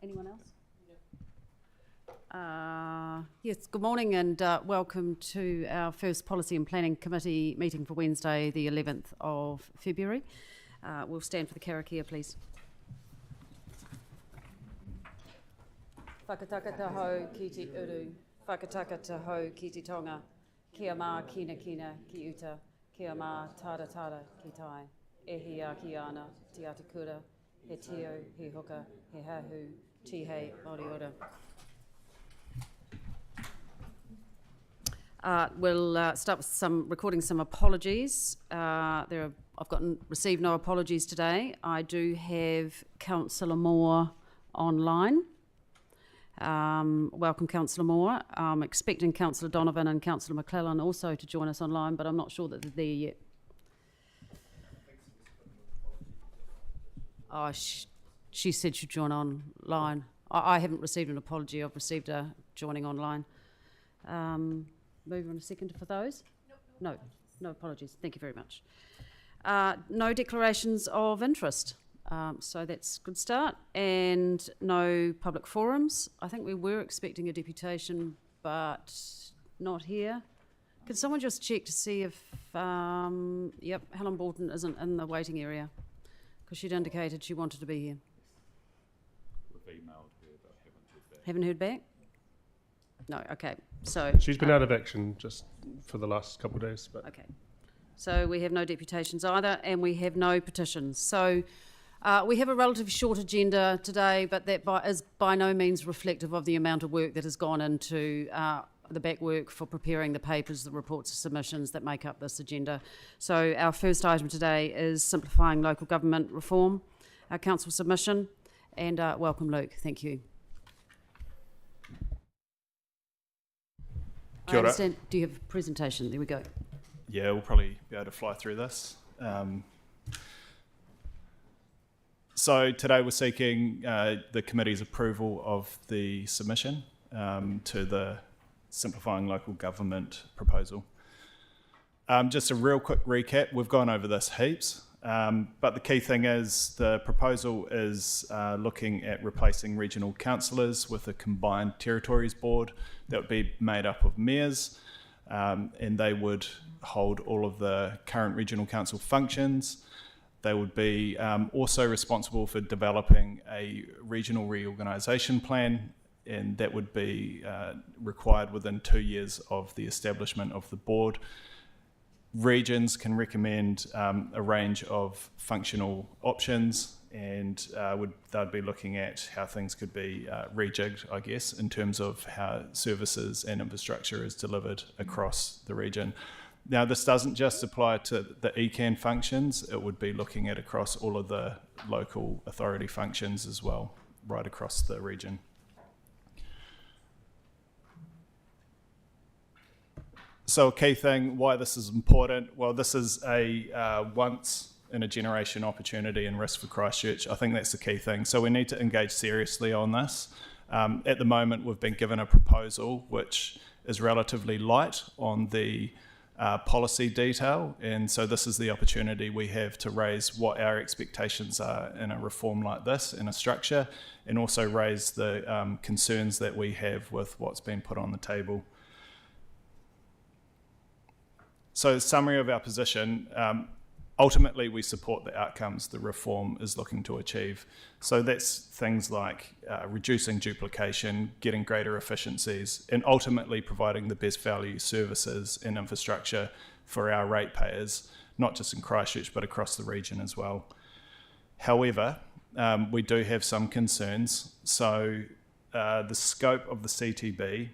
Anyone else? Yes, good morning and welcome to our first Policy and Planning Committee meeting for Wednesday, the 11th of February. We'll stand for the karakia, please. Whakataka taho ki te uru, whakataka taho ki te tonga, kia mā kina kina ki uta, kia mā tara tara ki tai, e hi a ki ana, te atakura, he tio, he hoka, he hahu, tihei, ori ora. We'll start with recording some apologies. I've received no apologies today. I do have Councillor Moore online. Welcome, Councillor Moore. I'm expecting Councillor Donovan and Councillor McClellan also to join us online, but I'm not sure that they're there yet. Oh, she said she'd join online. I haven't received an apology. I've received a joining online. Move on a second for those? Nope. No apologies. Thank you very much. No declarations of interest. So that's a good start. And no public forums. I think we were expecting a deputation, but not here. Could someone just check to see if, yep, Helen Bolton isn't in the waiting area, because she'd indicated she wanted to be here. We've emailed her, but haven't heard back. Haven't heard back? No, okay. So she's been out of action just for the last couple of days. But okay. So we have no deputations either, and we have no petitions. So we have a relatively short agenda today, but that is by no means reflective of the amount of work that has gone into the back work for preparing the papers, the reports, the submissions that make up this agenda. So our first item today is simplifying local government reform, our council submission, and welcome, Luke. Thank you. Kia ora. I understand. Do you have a presentation? There we go. Yeah, we'll probably be able to fly through this. So today we're seeking the committee's approval of the submission to the Simplifying Local Government proposal. Just a real quick recap. We've gone over this heaps, but the key thing is the proposal is looking at replacing regional councillors with a combined territories board that would be made up of mayors, and they would hold all of the current regional council functions. They would be also responsible for developing a regional reorganisation plan, and that would be required within 2 years of the establishment of the board. Regions can recommend a range of functional options, and they'd be looking at how things could be rejigged, I guess, in terms of how services and infrastructure is delivered across the region. Now, this doesn't just apply to the ECAN functions. It would be looking at across all of the local authority functions as well, right across the region. So a key thing, why this is important, well, this is a once in a generation opportunity and risk for Christchurch. I think that's the key thing. So we need to engage seriously on this. At the moment, we've been given a proposal which is relatively light on the policy detail, and so this is the opportunity we have to raise what our expectations are in a reform like this, in a structure, and also raise the concerns that we have with what's been put on the table. So, summary of our position, ultimately we support the outcomes the reform is looking to achieve. So that's things like reducing duplication, getting greater efficiencies, and ultimately providing the best value services and infrastructure for our ratepayers, not just in Christchurch, but across the region as well. However, we do have some concerns. So the scope of the CTB,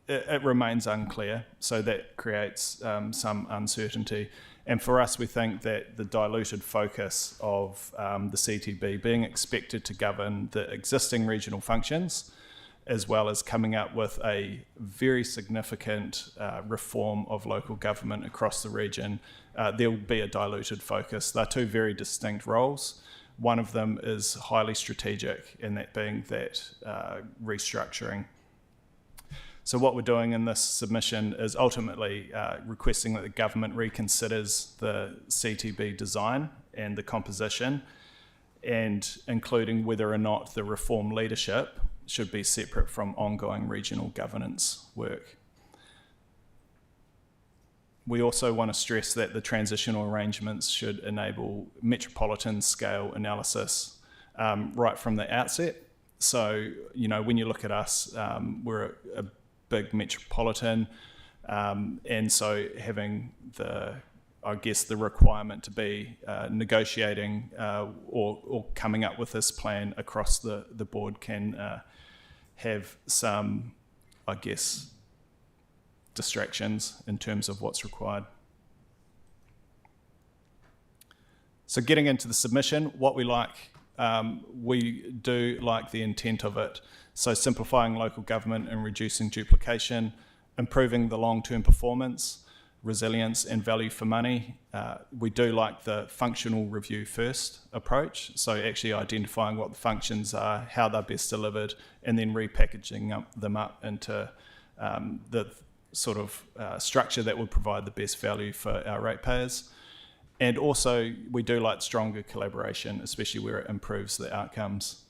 it remains unclear, so that creates some uncertainty. And for us, we think that the diluted focus of the CTB being expected to govern the existing regional functions, as well as coming up with a very significant reform of local government across the region, there will be a diluted focus. They're two very distinct roles. One of them is highly strategic, and that being that restructuring. So what we're doing in this submission is ultimately requesting that the government reconsiders the CTB design and the composition, and including whether or not the reform leadership should be separate from ongoing regional governance work. We also want to stress that the transitional arrangements should enable metropolitan scale analysis right from the outset. So, when you look at us, we're a big metropolitan, and so having the requirement to be negotiating or coming up with this plan across the board can have some, distractions in terms of what's required. So getting into the submission, what we do like the intent of it. So simplifying local government and reducing duplication, improving the long-term performance, resilience and value for money. We do like the functional review first approach. So actually identifying what the functions are, how they're best delivered, and then repackaging them up into the sort of structure that would provide the best value for our ratepayers. And also we do like stronger collaboration, especially where it improves the outcomes.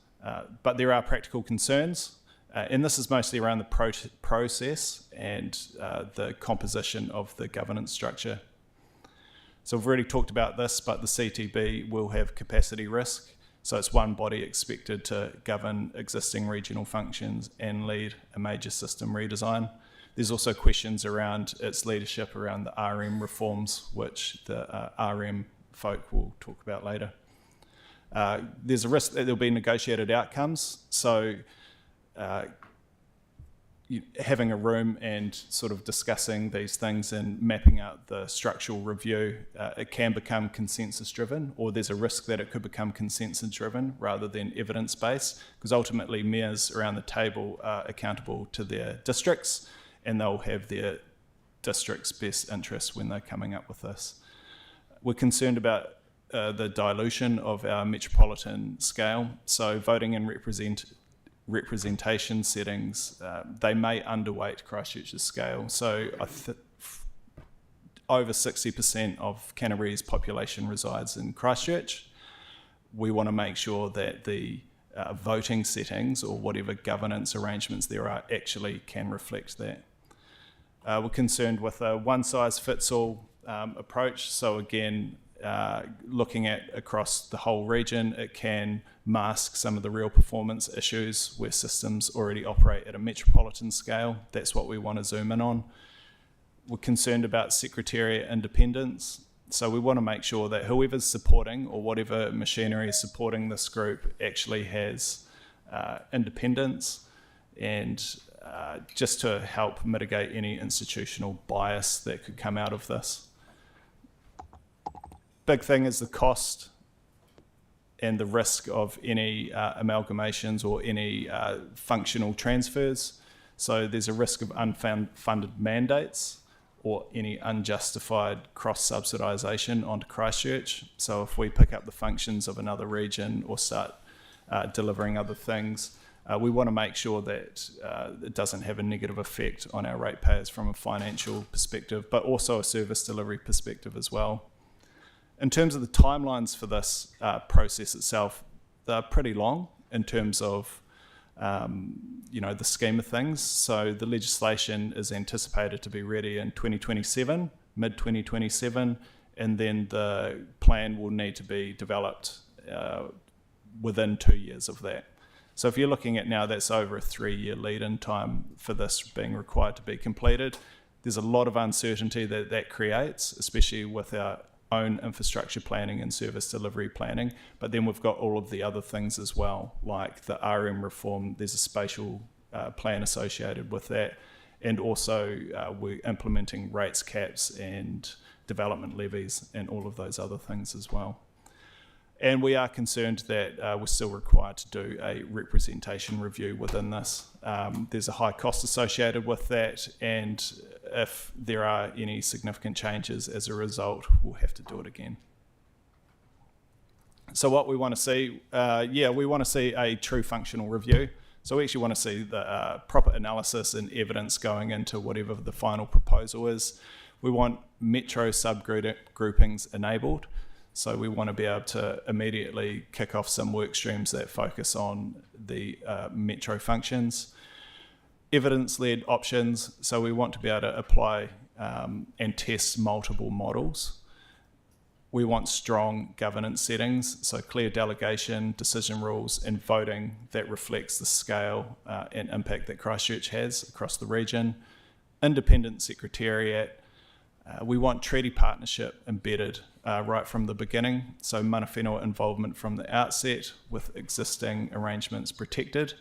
But there are practical concerns, and this is mostly around the process and the composition of the governance structure. So we've already talked about this, but the CTB will have capacity risk. So it's one body expected to govern existing regional functions and lead a major system redesign. There's also questions around its leadership around the RM reforms, which the RM folk will talk about later. There's a risk that there'll be negotiated outcomes. So having a room and sort of discussing these things and mapping out the structural review, it can become consensus driven, or there's a risk that it could become consensus driven rather than evidence based, because ultimately mayors around the table are accountable to their districts, and they'll have their district's best interests when they're coming up with this. We're concerned about the dilution of our metropolitan scale. So voting and representation settings, they may underweight Christchurch's scale. So over 60% of Canterbury's population resides in Christchurch. We want to make sure that the voting settings or whatever governance arrangements there are actually can reflect that. We're concerned with a one-size-fits-all approach. So again, looking at across the whole region, it can mask some of the real performance issues where systems already operate at a metropolitan scale. That's what we want to zoom in on. We're concerned about secretariat independence. So we want to make sure that whoever's supporting or whatever machinery is supporting this group actually has independence, and just to help mitigate any institutional bias that could come out of this. Big thing is the cost and the risk of any amalgamations or any functional transfers. So there's a risk of unfunded mandates or any unjustified cross-subsidisation onto Christchurch. So if we pick up the functions of another region or start delivering other things, we want to make sure that it doesn't have a negative effect on our ratepayers from a financial perspective, but also a service delivery perspective as well. In terms of the timelines for this process itself, they're pretty long in terms of the scheme of things. So the legislation is anticipated to be ready in 2027, mid-2027, and then the plan will need to be developed within 2 years of that. So if you're looking at now, that's over a 3-year lead-in time for this being required to be completed. There's a lot of uncertainty that creates, especially with our own infrastructure planning and service delivery planning. But then we've got all of the other things as well, like the RM reform. There's a spatial plan associated with that. And also we're implementing rates caps and development levies and all of those other things as well. And we are concerned that we're still required to do a representation review within this. There's a high cost associated with that, and if there are any significant changes as a result, we'll have to do it again. So what we want to see, we want to see a true functional review. So we actually want to see the proper analysis and evidence going into whatever the final proposal is. We want metro subgroupings enabled. So we want to be able to immediately kick off some work streams that focus on the metro functions. Evidence-led options, so we want to be able to apply and test multiple models. We want strong governance settings, so clear delegation, decision rules, and voting that reflects the scale and impact that Christchurch has across the region. Independent secretariat. We want treaty partnership embedded right from the beginning, so mana whenua involvement from the outset with existing arrangements protected.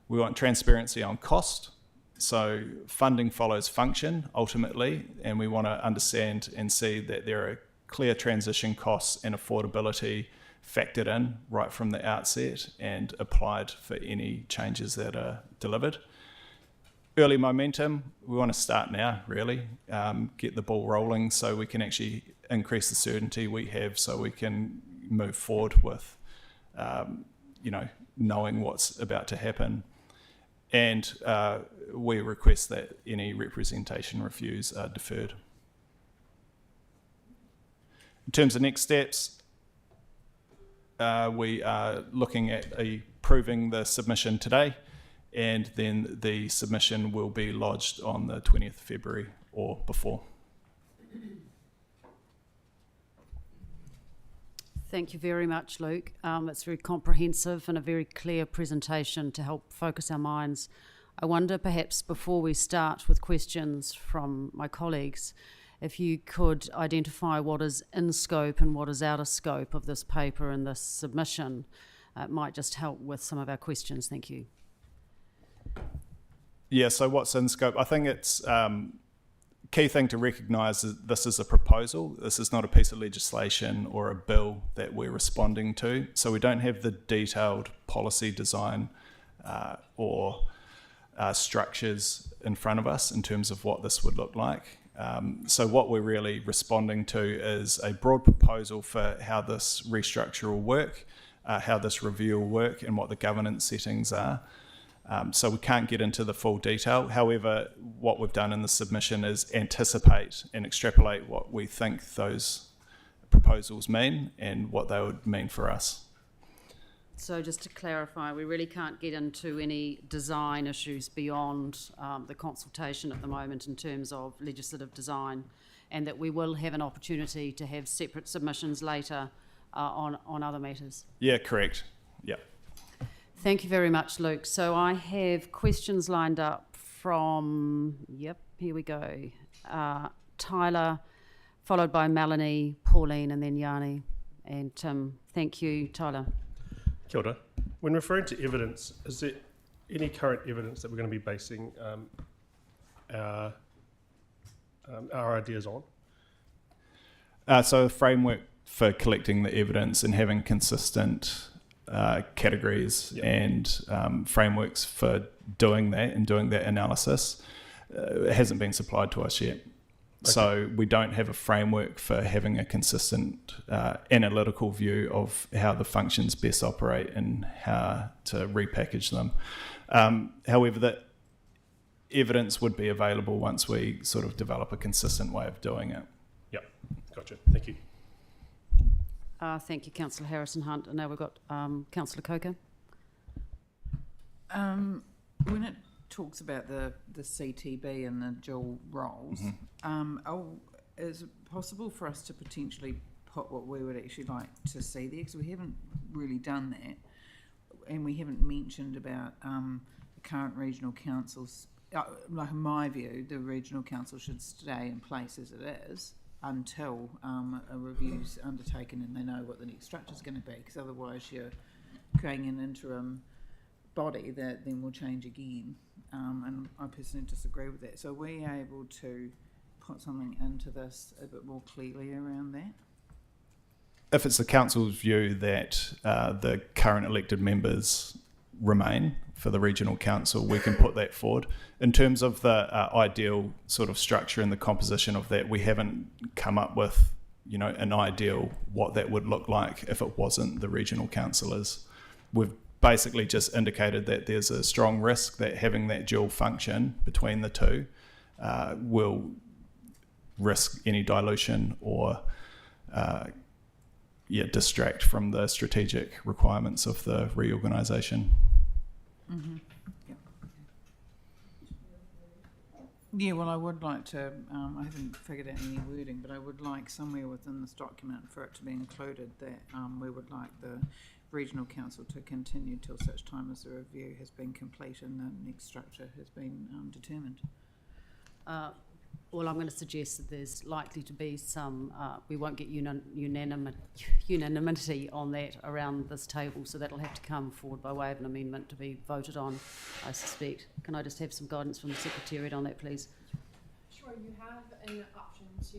We want transparency on cost, so funding follows function ultimately, and we want to understand and see that there are clear transition costs and affordability factored in right from the outset and applied for any changes that are delivered. Early momentum, we want to start now, really, get the ball rolling so we can actually increase the certainty we have so we can move forward with, knowing what's about to happen. And we request that any representation reviews are deferred. In terms of next steps, we are looking at approving the submission today, and then the submission will be lodged on the 20th of February or before. Thank you very much, Luke. It's very comprehensive and a very clear presentation to help focus our minds. I wonder perhaps before we start with questions from my colleagues, if you could identify what is in scope and what is out of scope of this paper and this submission. It might just help with some of our questions. Thank you. Yeah, so what's in scope? I think it's key thing to recognise is this is a proposal. This is not a piece of legislation or a bill that we're responding to. So we don't have the detailed policy design or structures in front of us in terms of what this would look like. So what we're really responding to is a broad proposal for how this restructure will work, how this review will work, and what the governance settings are. So we can't get into the full detail. However, what we've done in the submission is anticipate and extrapolate what we think those proposals mean and what they would mean for us. So just to clarify, we really can't get into any design issues beyond the consultation at the moment in terms of legislative design, and that we will have an opportunity to have separate submissions later on other matters. Yeah, correct. Yeah. Thank you very much, Luke. So I have questions lined up from, here we go. Tyler, followed by Melanie, Pauline, and then Yanni and Tim. Thank you, Tyler. Kia ora. When referring to evidence, is there any current evidence that we're going to be basing our ideas on? So a framework for collecting the evidence and having consistent categories and frameworks for doing that and doing that analysis hasn't been supplied to us yet. Okay. So we don't have a framework for having a consistent analytical view of how the functions best operate and how to repackage them. However, that evidence would be available once we sort of develop a consistent way of doing it. Yep, gotcha. Thank you. Thank you, Councillor Harrison-Hunt. And now we've got Councillor Coker. When it talks about the CTB and the dual roles, is it possible for us to potentially put what we would actually like to see there? Because we haven't really done that, and we haven't mentioned about the current regional councils. Like in my view, the regional council should stay in place as it is until a review's undertaken and they know what the next structure is going to be, because otherwise you're creating an interim body that then will change again, and I personally disagree with that. So are we able to put something into this a bit more clearly around that? If it's the council's view that the current elected members remain for the regional council, we can put that forward. In terms of the ideal sort of structure and the composition of that, we haven't come up with, an ideal what that would look like if it wasn't the regional councillors. We've basically just indicated that there's a strong risk that having that dual function between the two will risk any dilution or distract from the strategic requirements of the reorganisation. Mm-hmm. Yeah, well, I would like to, I haven't figured out any wording, but I would like somewhere within this document for it to be included that we would like the regional council to continue till such time as the review has been complete and the next structure has been determined. Well, I'm going to suggest that there's likely to be some, we won't get unanimity on that around this table, so that'll have to come forward by way of an amendment to be voted on, I suspect. Can I just have some guidance from the Secretariat on that, please? Sure, you have an option to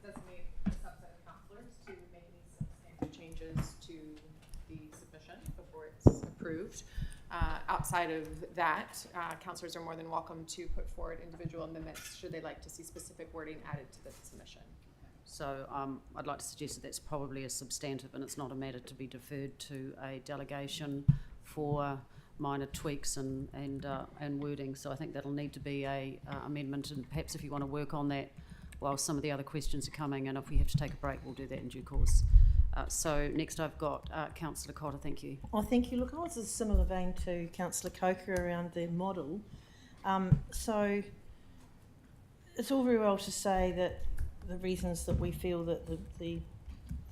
designate a subset of councillors to make these substantive changes to the submission before it's approved. Outside of that, councillors are more than welcome to put forward individual amendments should they like to see specific wording added to the submission. So I'd like to suggest that that's probably a substantive and it's not a matter to be deferred to a delegation for minor tweaks and wording. So I think that'll need to be a amendment, and perhaps if you want to work on that while some of the other questions are coming, and if we have to take a break, we'll do that in due course. So next I've got Councillor Cotter, thank you. Oh, thank you. Look, I was in a similar vein to Councillor Coker around the model. So it's all very well to say that the reasons that we feel that the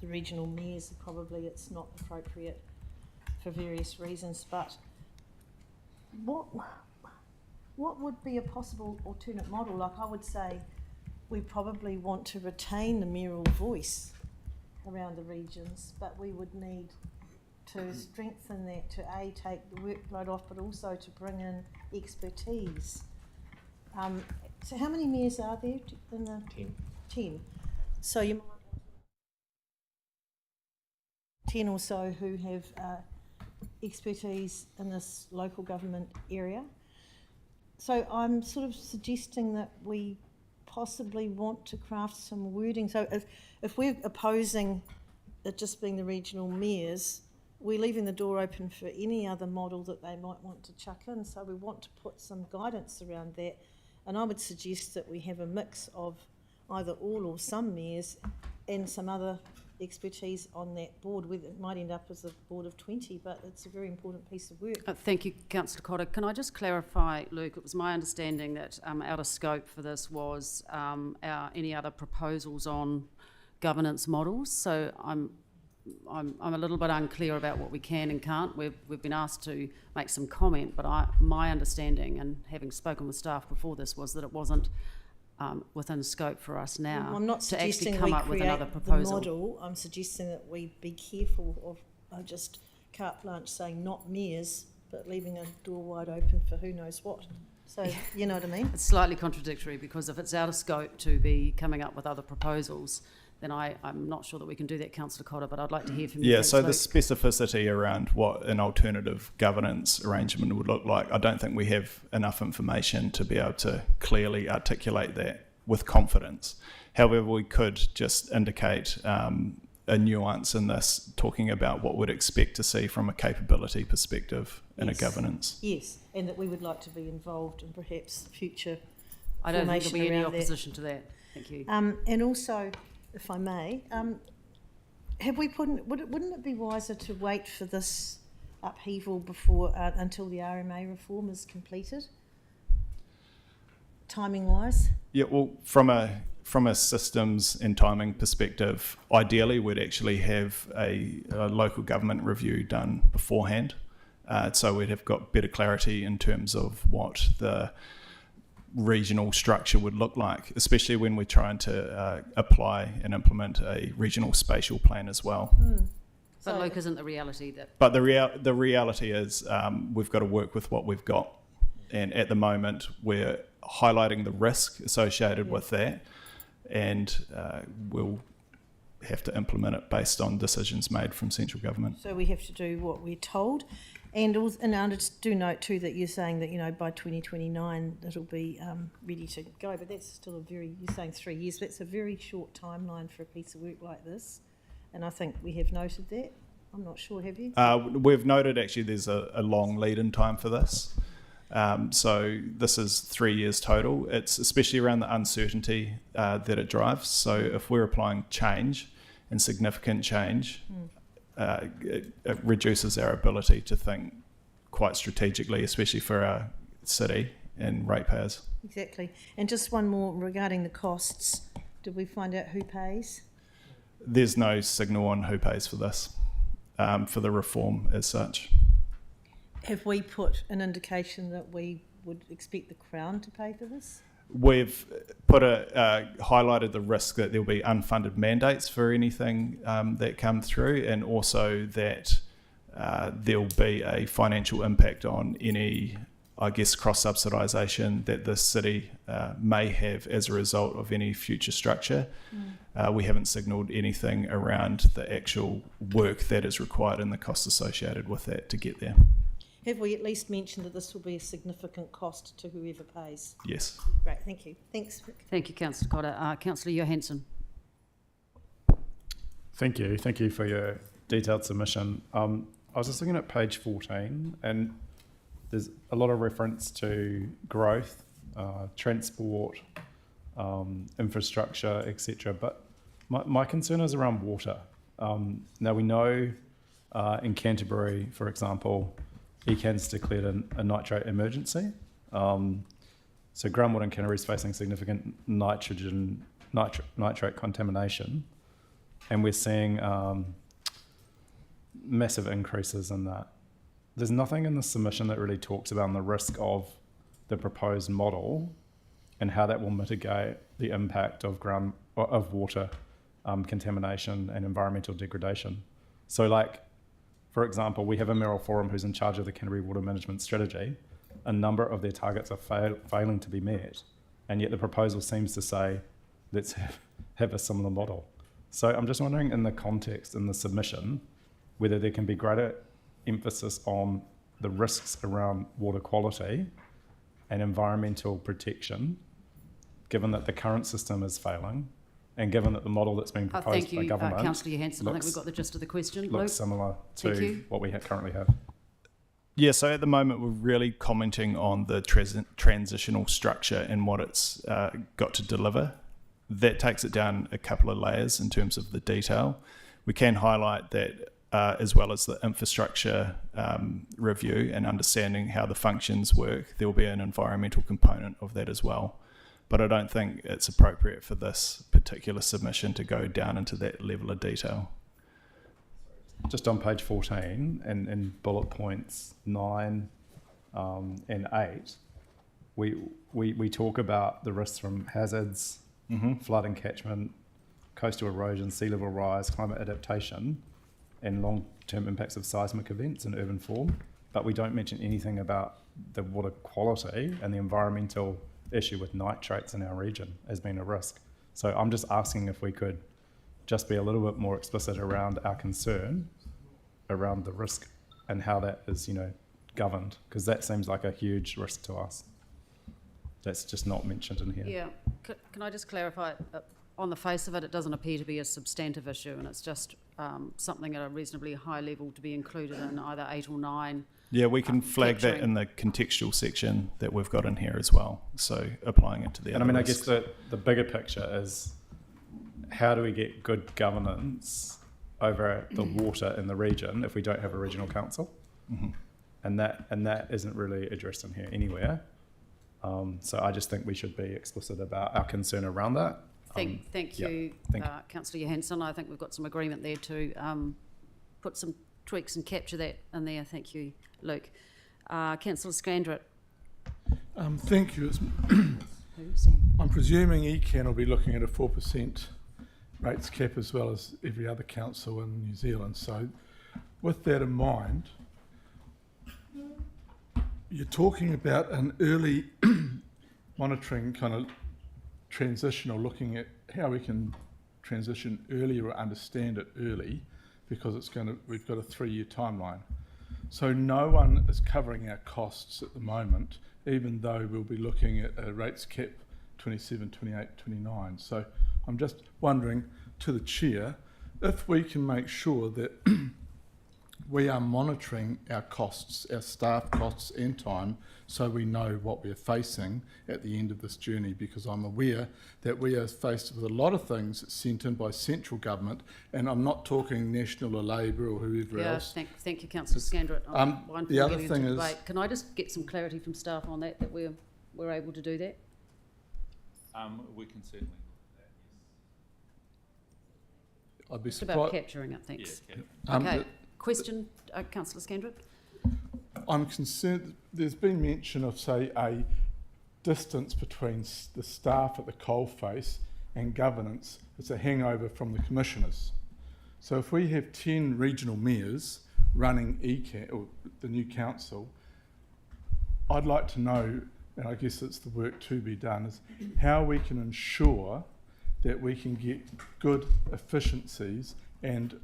regional mayors are probably it's not appropriate for various reasons, but what would be a possible alternate model? Like, I would say we probably want to retain the mayoral voice around the regions, but we would need to strengthen that to take the workload off, but also to bring in expertise. So how many mayors are there in the 10? So you might want 10 or so who have expertise in this local government area. So I'm sort of suggesting that we possibly want to craft some wording. So if we're opposing it just being the regional mayors, we're leaving the door open for any other model that they might want to chuck in. So we want to put some guidance around that. And I would suggest that we have a mix of either all or some mayors and some other expertise on that board. It might end up as a board of 20, but it's a very important piece of work. Thank you, Councillor Cotter. Can I just clarify, Luke? It was my understanding that out of scope for this was any other proposals on governance models. So I'm a little bit unclear about what we can and can't. We've been asked to make some comment, but my understanding, and having spoken with staff before this, was that it wasn't within scope for us now I'm not to actually suggesting come we up with create another the proposal. model. I'm suggesting that we be careful of just carte blanche saying not mayors, but leaving a door wide open for who knows what. So you know what I mean? It's slightly contradictory, because if it's out of scope to be coming up with other proposals, then I'm not sure that we can do that, Councillor Cotter, but I'd like to hear from you. Yeah, Thanks, so the Luke. specificity around what an alternative governance arrangement would look like, I don't think we have enough information to be able to clearly articulate that with confidence. However, we could just indicate a nuance in this, talking about what we'd expect to see from a capability perspective in a governance. Yes, and that we would like to be involved in perhaps future I don't think there'll be any around that. opposition to that. Thank you. And also, if I may, have we wouldn't it be wiser to wait for this upheaval before until the RMA reform is completed, timing wise? Yeah, well, from a systems and timing perspective, ideally we'd actually have a local government review done beforehand, so we'd have got better clarity in terms of what the regional structure would look like, especially when we're trying to apply and implement a regional spatial plan as well. But Luke, isn't the reality that... But the reality is we've got to work with what we've got, and at the moment we're highlighting the risk associated with that, and we'll have to implement it based on decisions made from central government. So we have to do what we're told. And I just do note too that you're saying that, you know, by 2029 it'll be ready to go, but that's still you're saying 3 years, but it's a very short timeline for a piece of work like this, and I think we have noted that. I'm not sure, have you? We've noted actually there's a long lead-in time for this. So this is 3 years total. It's especially around the uncertainty that it drives. So if we're applying change and significant change, it reduces our ability to think quite strategically, especially for our city and ratepayers. Exactly. And just one more regarding the costs. Did we find out who pays? There's no signal on who pays for this, for the reform as such. Have we put an indication that we would expect the Crown to pay for this? We've highlighted the risk that there'll be unfunded mandates for anything that come through, and also that there'll be a financial impact on any, I guess, cross-subsidisation that the city may have as a result of any future structure. We haven't signalled anything around the actual work that is required and the costs associated with that to get there. Have we at least mentioned that this will be a significant cost to whoever pays? Yes. Great, thank you. Thanks, Vic. Thank you, Councillor Cotter. Councillor Johansson. Thank you. Thank you for your detailed submission. I was just looking at page 14, and there's a lot of reference to growth, transport, infrastructure, etc. But my concern is around water. Now we know in Canterbury, for example, ECAN's declared a nitrate emergency. So groundwater in Canterbury is facing significant nitrate contamination, and we're seeing massive increases in that. There's nothing in the submission that really talks about the risk of the proposed model and how that will mitigate the impact of water contamination and environmental degradation. So, like, for example, we have a mayoral forum who's in charge of the Canterbury Water Management Strategy. A number of their targets are failing to be met, and yet the proposal seems to say, let's have a similar model. So I'm just wondering, in the context, in the submission, whether there can be greater emphasis on the risks around water quality and environmental protection, given that the current system is failing, and given that the model that's being proposed by government Thank you, Councillor Johansson. I think we've got the gist of the question. Luke? looks similar to what we currently have. Yeah, so at the moment we're really commenting on the transitional structure and what it's got to deliver. That takes it down a couple of layers in terms of the detail. We can highlight that as well as the infrastructure review and understanding how the functions work, there will be an environmental component of that as well. But I don't think it's appropriate for this particular submission to go down into that level of detail. Just on page 14 and in bullet points 9 and 8, we talk about the risks from hazards, flood and catchment, coastal erosion, sea level rise, climate adaptation, and long-term impacts of seismic events in urban form, but we don't mention anything about the water quality and the environmental issue with nitrates in our region as being a risk. So I'm just asking if we could just be a little bit more explicit around our concern around the risk and how that is, governed, because that seems like a huge risk to us. That's just not mentioned in here. Yeah. Can I just clarify? On the face of it, it doesn't appear to be a substantive issue, and it's just something at a reasonably high level to be included in either 8 or 9. Yeah, we can flag that in the contextual section that we've got in here as well. So applying it to the other And I risks. guess the bigger picture is, how do we get good governance over the water in the region if we don't have a regional council? And that isn't really addressed in here anywhere. So I just think we should be explicit about our concern around that. Thank you, Councillor Johansson. I think we've got some agreement there to put some tweaks and capture that in there. Thank you, Luke. Councillor Scandrett. Thank you. I'm presuming ECAN will be looking at a 4% rates cap as well as every other council in New Zealand. So with that in mind, you're talking about an early monitoring kind of transition, or looking at how we can transition early or understand it early, because we've got a 3-year timeline. So no one is covering our costs at the moment, even though we'll be looking at a rates cap 27, 28, 29. So I'm just wondering, to the chair, if we can make sure that we are monitoring our costs, our staff costs and time, so we know what we're facing at the end of this journey, because I'm aware that we are faced with a lot of things sent in by central government, and I'm not talking National or Labour or whoever Yeah, else. thank you, Councillor Scandrett. I'm mindful the of other getting thing into is- debate. Can I just get some clarity from staff on that we're able to do that? We can certainly look at that, yes. I'd be It's about surprised. capturing it, thanks. Yeah, Okay, the- question, Councillor Scandrett? I'm concerned, there's been mention of, say, a distance between the staff at the coalface and governance. It's a hangover from the commissioners. So if we have 10 regional mayors running ECAN, or the new council, I'd like to know, and I guess it's the work to be done, is how we can ensure that we can get good efficiencies and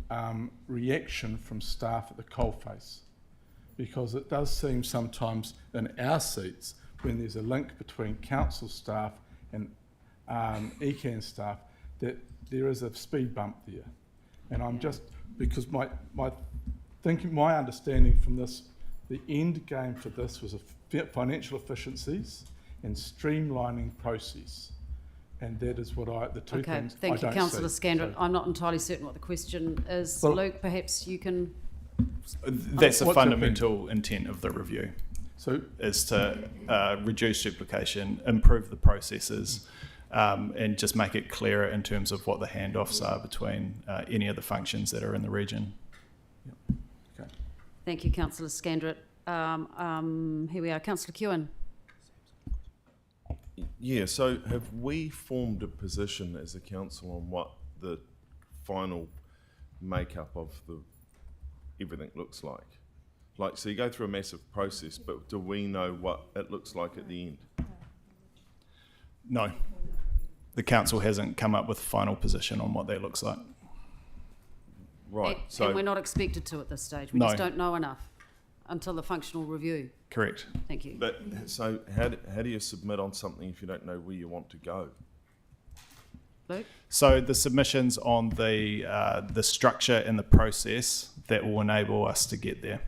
reaction from staff at the coalface. Because it does seem sometimes in our seats, when there's a link between council staff and ECAN staff, that there is a speed bump there. And I'm just, because my understanding from this, the end game for this was financial efficiencies and streamlining process. And that is what the two Okay, things I thank you, don't Councillor see. Scandrett. So- I'm not entirely certain what the question is. Well- Luke, perhaps you can... That's the What's fundamental intent of the review, So is to reduce duplication, improve the processes, and just make it clearer in terms of what the handoffs are between any of the functions that are in the region. Thank you, Councillor Scandrett. Here we are, Councillor Kewen. Yeah, so have we formed a position as a council on what the final makeup of everything looks like? Like, so you go through a massive process, but do we know what it looks like at the end? No, the council hasn't come up with a final position on what that looks like. Right, And so, we're not expected to at this stage. We No. just don't know enough until the functional review. Correct. Thank you. but, so how do you submit on something if you don't know where you want to go? Luke? So the submissions on the structure and the process that will enable us to get there.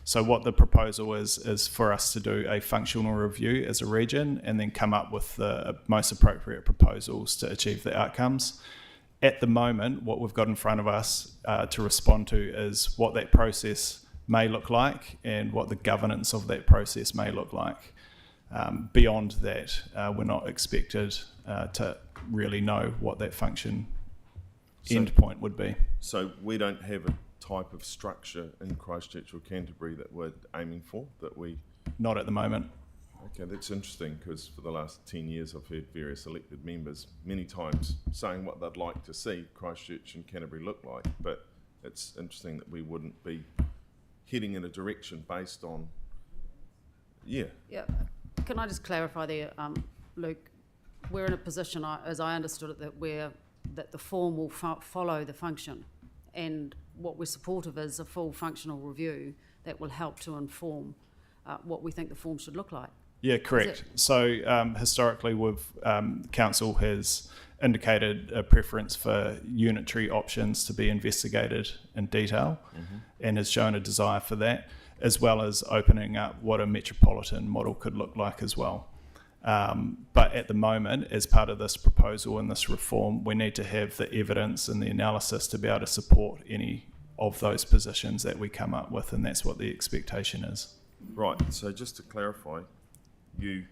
So what the proposal is for us to do a functional review as a region and then come up with the most appropriate proposals to achieve the outcomes. At the moment, what we've got in front of us to respond to is what that process may look like and what the governance of that process may look like. Beyond that, we're not expected to really know what that function endpoint would be. So we don't have a type of structure in Christchurch or Canterbury that we're aiming for, that we... Not at the moment. Okay, that's interesting, because for the last 10 years I've heard various elected members many times saying what they'd like to see Christchurch and Canterbury look like, but it's interesting that we wouldn't be heading in a direction based on... Yeah. Can I just clarify there, Luke? We're in a position, as I understood it, that the form will follow the function, and what we're supportive is a full functional review that will help to inform what we think the form should look like. Yeah, correct. So historically, council has indicated a preference for unitary options to be investigated in detail, and has shown a desire for that, as well as opening up what a metropolitan model could look like as well. But at the moment, as part of this proposal and this reform, we need to have the evidence and the analysis to be able to support any of those positions that we come up with, and that's what the expectation is. Right, so just to clarify, you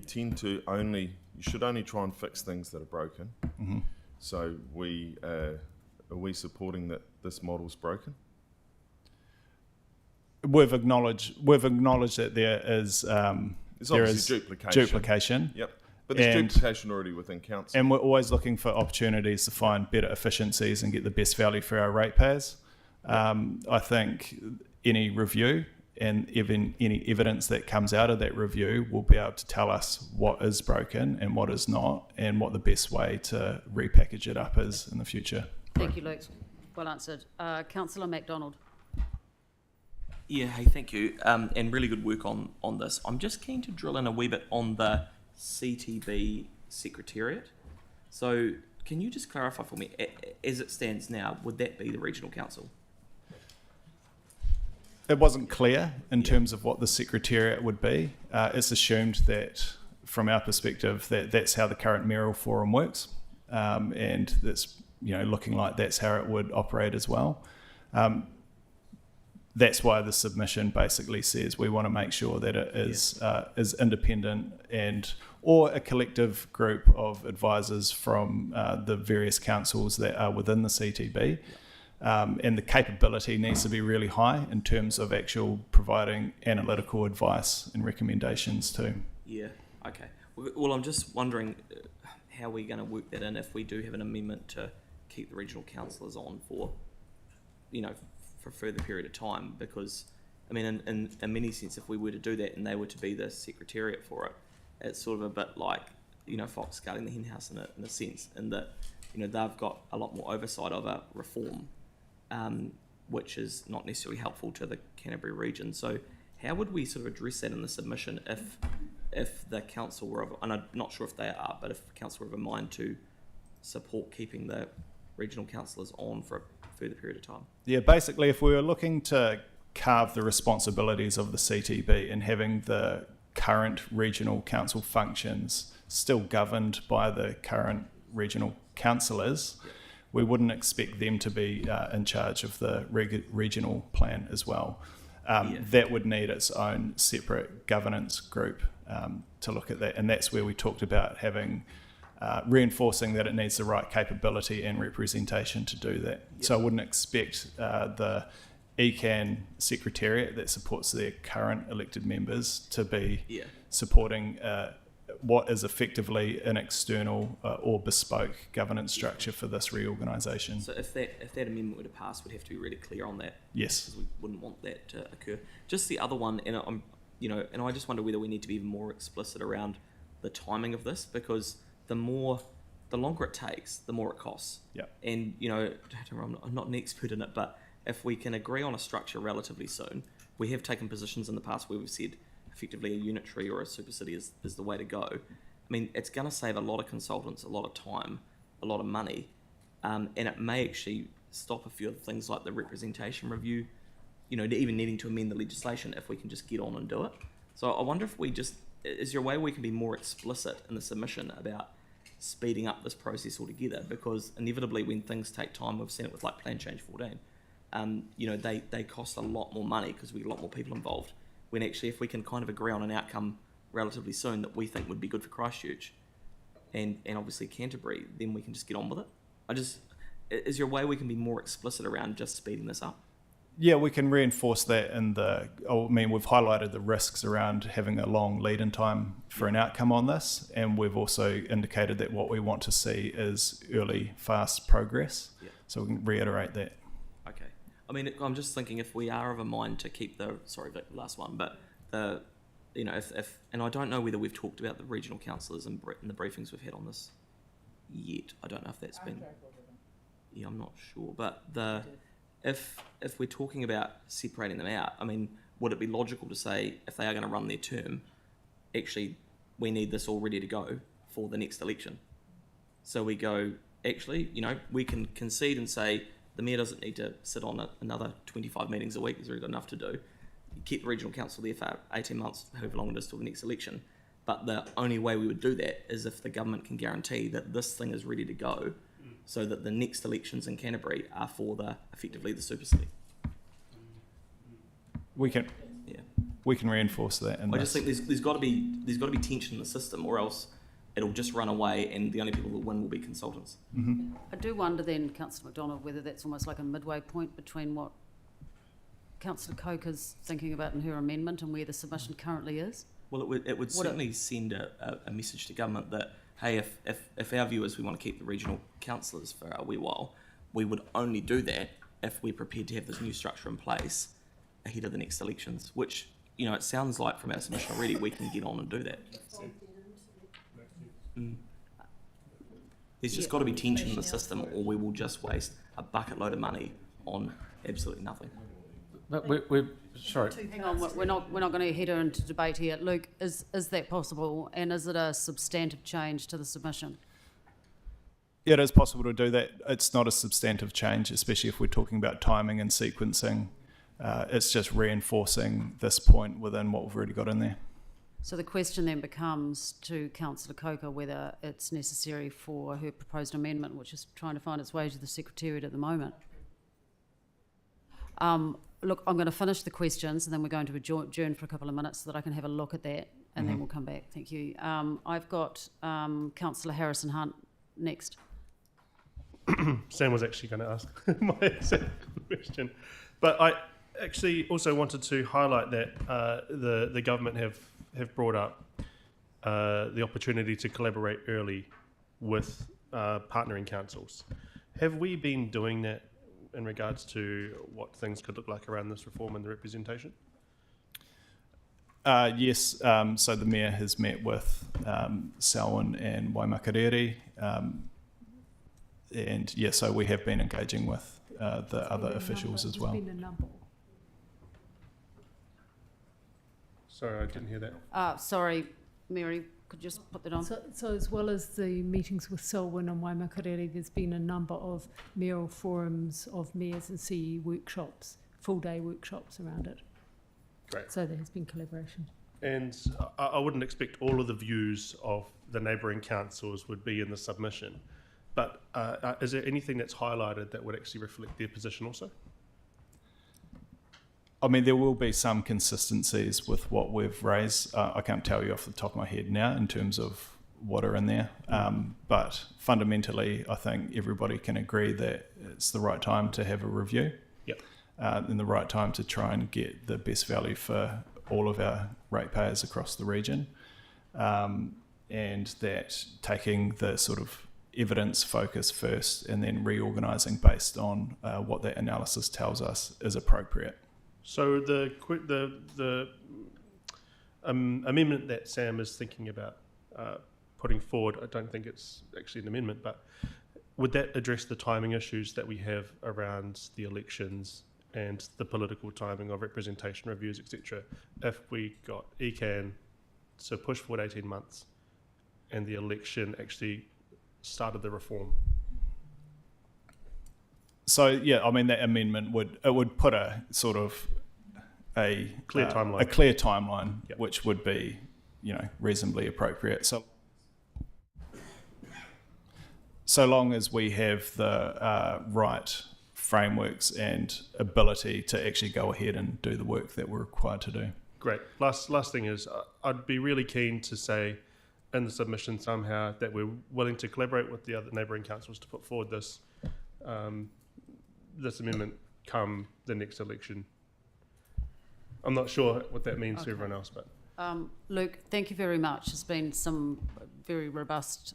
tend to you should only try and fix things that are broken. So are we supporting that this model's broken? We've acknowledged that there is There's there obviously is duplication. duplication. Yep, but there's And- duplication already within council. And we're always looking for opportunities to find better efficiencies and get the best value for our ratepayers. I think any review and even any evidence that comes out of that review will be able to tell us what is broken and what is not, and what the best way to repackage it up is in the future. Thank you, Luke. Well answered. Councillor MacDonald. Yeah, hey, thank you. And really good work on this. I'm just keen to drill in a wee bit on the CTB Secretariat. So can you just clarify for me, as it stands now, would that be the Regional Council? it wasn't clear in terms of what the secretariat would be. It's assumed that, from our perspective, that's how the current mayoral forum works, and that's looking like that's how it would operate as well. That's why the submission basically says we want to make sure that it is independent or a collective group of advisors from the various councils that are within the CTB. And the capability needs to be really high in terms of actual providing analytical advice and recommendations too. Yeah, okay. Well, I'm just wondering how we're going to work that in if we do have an amendment to keep the regional councillors on for, for a further period of time, because, I mean, in many sense, if we were to do that and they were to be the secretariat for it, it's sort of a bit like, fox guarding the hen house in a sense, in that, they've got a lot more oversight of a reform, which is not necessarily helpful to the Canterbury region. So how would we sort of address that in the submission if the council were of, and I'm not sure if they are, but if the council were of a mind to support keeping the regional councillors on for a further period of time? Yeah, basically, if we were looking to carve the responsibilities of the CTB and having the current regional council functions still governed by the current regional councillors, we wouldn't expect them to be in charge of the regional plan as well. That would need its own separate governance group to look at that, and that's where we talked about having reinforcing that it needs the right capability and representation to do that. So I wouldn't expect the ECAN secretariat that supports their current elected members to be supporting what is effectively an external or bespoke governance structure for this reorganisation. So if that amendment were to pass, we'd have to be really clear on that. Yes, because we wouldn't want that to occur. Just the other one, and and I just wonder whether we need to be even more explicit around the timing of this, because the longer it takes, the more it costs. Yeah. And I'm not an expert in it, but if we can agree on a structure relatively soon, we have taken positions in the past where we've said effectively a unitary or a super city is the way to go. I mean, it's going to save a lot of consultants, a lot of time, a lot of money, and it may actually stop a few of the things like the representation review, even needing to amend the legislation if we can just get on and do it. So I wonder if is there a way we can be more explicit in the submission about speeding up this process altogether? Because inevitably when things take time, we've seen it with like Plan Change 14, they cost a lot more money because we get a lot more people involved. When actually, if we can kind of agree on an outcome relatively soon that we think would be good for Christchurch and obviously Canterbury, then we can just get on with it. Is there a way we can be more explicit around just speeding this up? Yeah, we can reinforce that we've highlighted the risks around having a long lead-in time for an outcome on this, and we've also indicated that what we want to see is early, fast progress. Yeah. So we can reiterate that. Okay. I mean, I'm just thinking if we are of a mind to keep the last one, but if and I don't know whether we've talked about the regional councillors in the briefings we've had on this yet. I don't know if that's been. Yeah, I'm not sure, but if we're talking about separating them out, I mean, would it be logical to say if they are going to run their term, actually, we need this all ready to go for the next election? So we go, actually, we can concede and say the mayor doesn't need to sit on another 25 meetings a week. He's already got enough to do. You keep the regional council there for 18 months, however long it is till the next election. But the only way we would do that is if the government can guarantee that this thing is ready to go, so that the next elections in Canterbury are for effectively the super city. We can reinforce that. I just think there's got to be tension in the system, or else it'll just run away, and the only people that win will be consultants. Mm-hmm. I do wonder then, Councillor McDonald, whether that's almost like a midway point between what Councillor Coker's thinking about in her amendment and where the submission currently is. Well, it would certainly send a message to government that, hey, if our view is we want to keep the regional councillors for a wee while, we would only do that if we're prepared to have this new structure in place ahead of the next elections, which, it sounds like from our submission already, we can get on and do that. There's just got to be tension in the system, or we will just waste a bucket load of money on absolutely nothing. But we're sorry. Hang on, we're not going to head into debate here. Luke, is that possible, and is it a substantive change to the submission? Yeah, it is possible to do that. It's not a substantive change, especially if we're talking about timing and sequencing It's just reinforcing this point within what we've already got in there. So the question then becomes to Councillor Coker whether it's necessary for her proposed amendment, which is trying to find its way to the Secretariat at the moment. Look, I'm going to finish the questions and then we're going to adjourn for a couple of minutes so that I can have a look at that and then we'll come back. Thank you. I've got Councillor Harrison Hunt next. Sam was actually going to ask my second question, but I actually also wanted to highlight that the government have brought up the opportunity to collaborate early with partnering councils. Have we been doing that in regards to what things could look like around this reform and the representation? Yes, so the Mayor has met with Selwyn and Waimakariri, and yeah, so we have been engaging with the other officials as well. There's been a number. Sorry, I didn't hear that. Sorry, Mary, could you just put that on? So as well as the meetings with Selwyn and Waimakariri, there's been a number of mayoral forums of mayors and CE workshops, full-day workshops around it. Great. So there has been collaboration. And I wouldn't expect all of the views of the neighbouring councils would be in the submission, but is there anything that's highlighted that would actually reflect their position also? I mean, there will be some consistencies with what we've raised. I can't tell you off the top of my head now in terms of what are in there, but fundamentally, I think everybody can agree that it's the right time to have a review. Yep. And the right time to try and get the best value for all of our ratepayers across the region, and that taking the sort of evidence focus first and then reorganising based on what that analysis tells us is appropriate. So the amendment that Sam is thinking about putting forward, I don't think it's actually an amendment, but would that address the timing issues that we have around the elections and the political timing of representation reviews, etc. If we got ECAN to push forward 18 months and the election actually started the reform? So yeah, I mean that amendment would put a sort of a clear timeline, yep, which would be, you know, reasonably appropriate. So long as we have the right frameworks and ability to actually go ahead and do the work that we're required to do. Great. Last thing is, I'd be really keen to say in the submission somehow that we're willing to collaborate with the other neighbouring councils to put forward this this amendment come the next election. I'm not sure what that means to everyone else, but Luke, thank you very much. There's been some very robust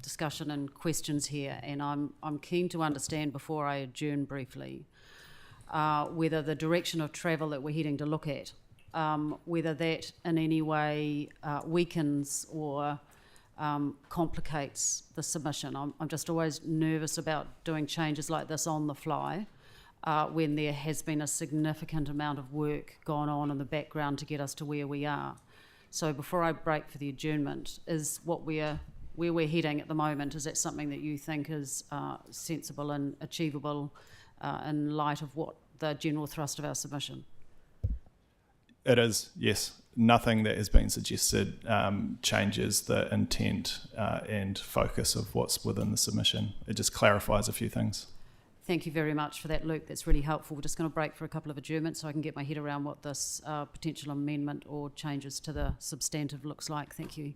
discussion and questions here, and I'm keen to understand before I adjourn briefly whether the direction of travel that we're heading to look at, whether that in any way weakens or complicates the submission. I'm just always nervous about doing changes like this on the fly when there has been a significant amount of work gone on in the background to get us to where we are. So before I break for the adjournment, is where we're heading at the moment, is that something that you think is sensible and achievable in light of what the general thrust of our submission? It is, yes. Nothing that has been suggested changes the intent and focus of what's within the submission. It just clarifies a few things. Thank you very much for that, Luke. That's really helpful. We're just going to break for a couple of adjournments so I can get my head around what this potential amendment or changes to the substantive looks like. Thank you.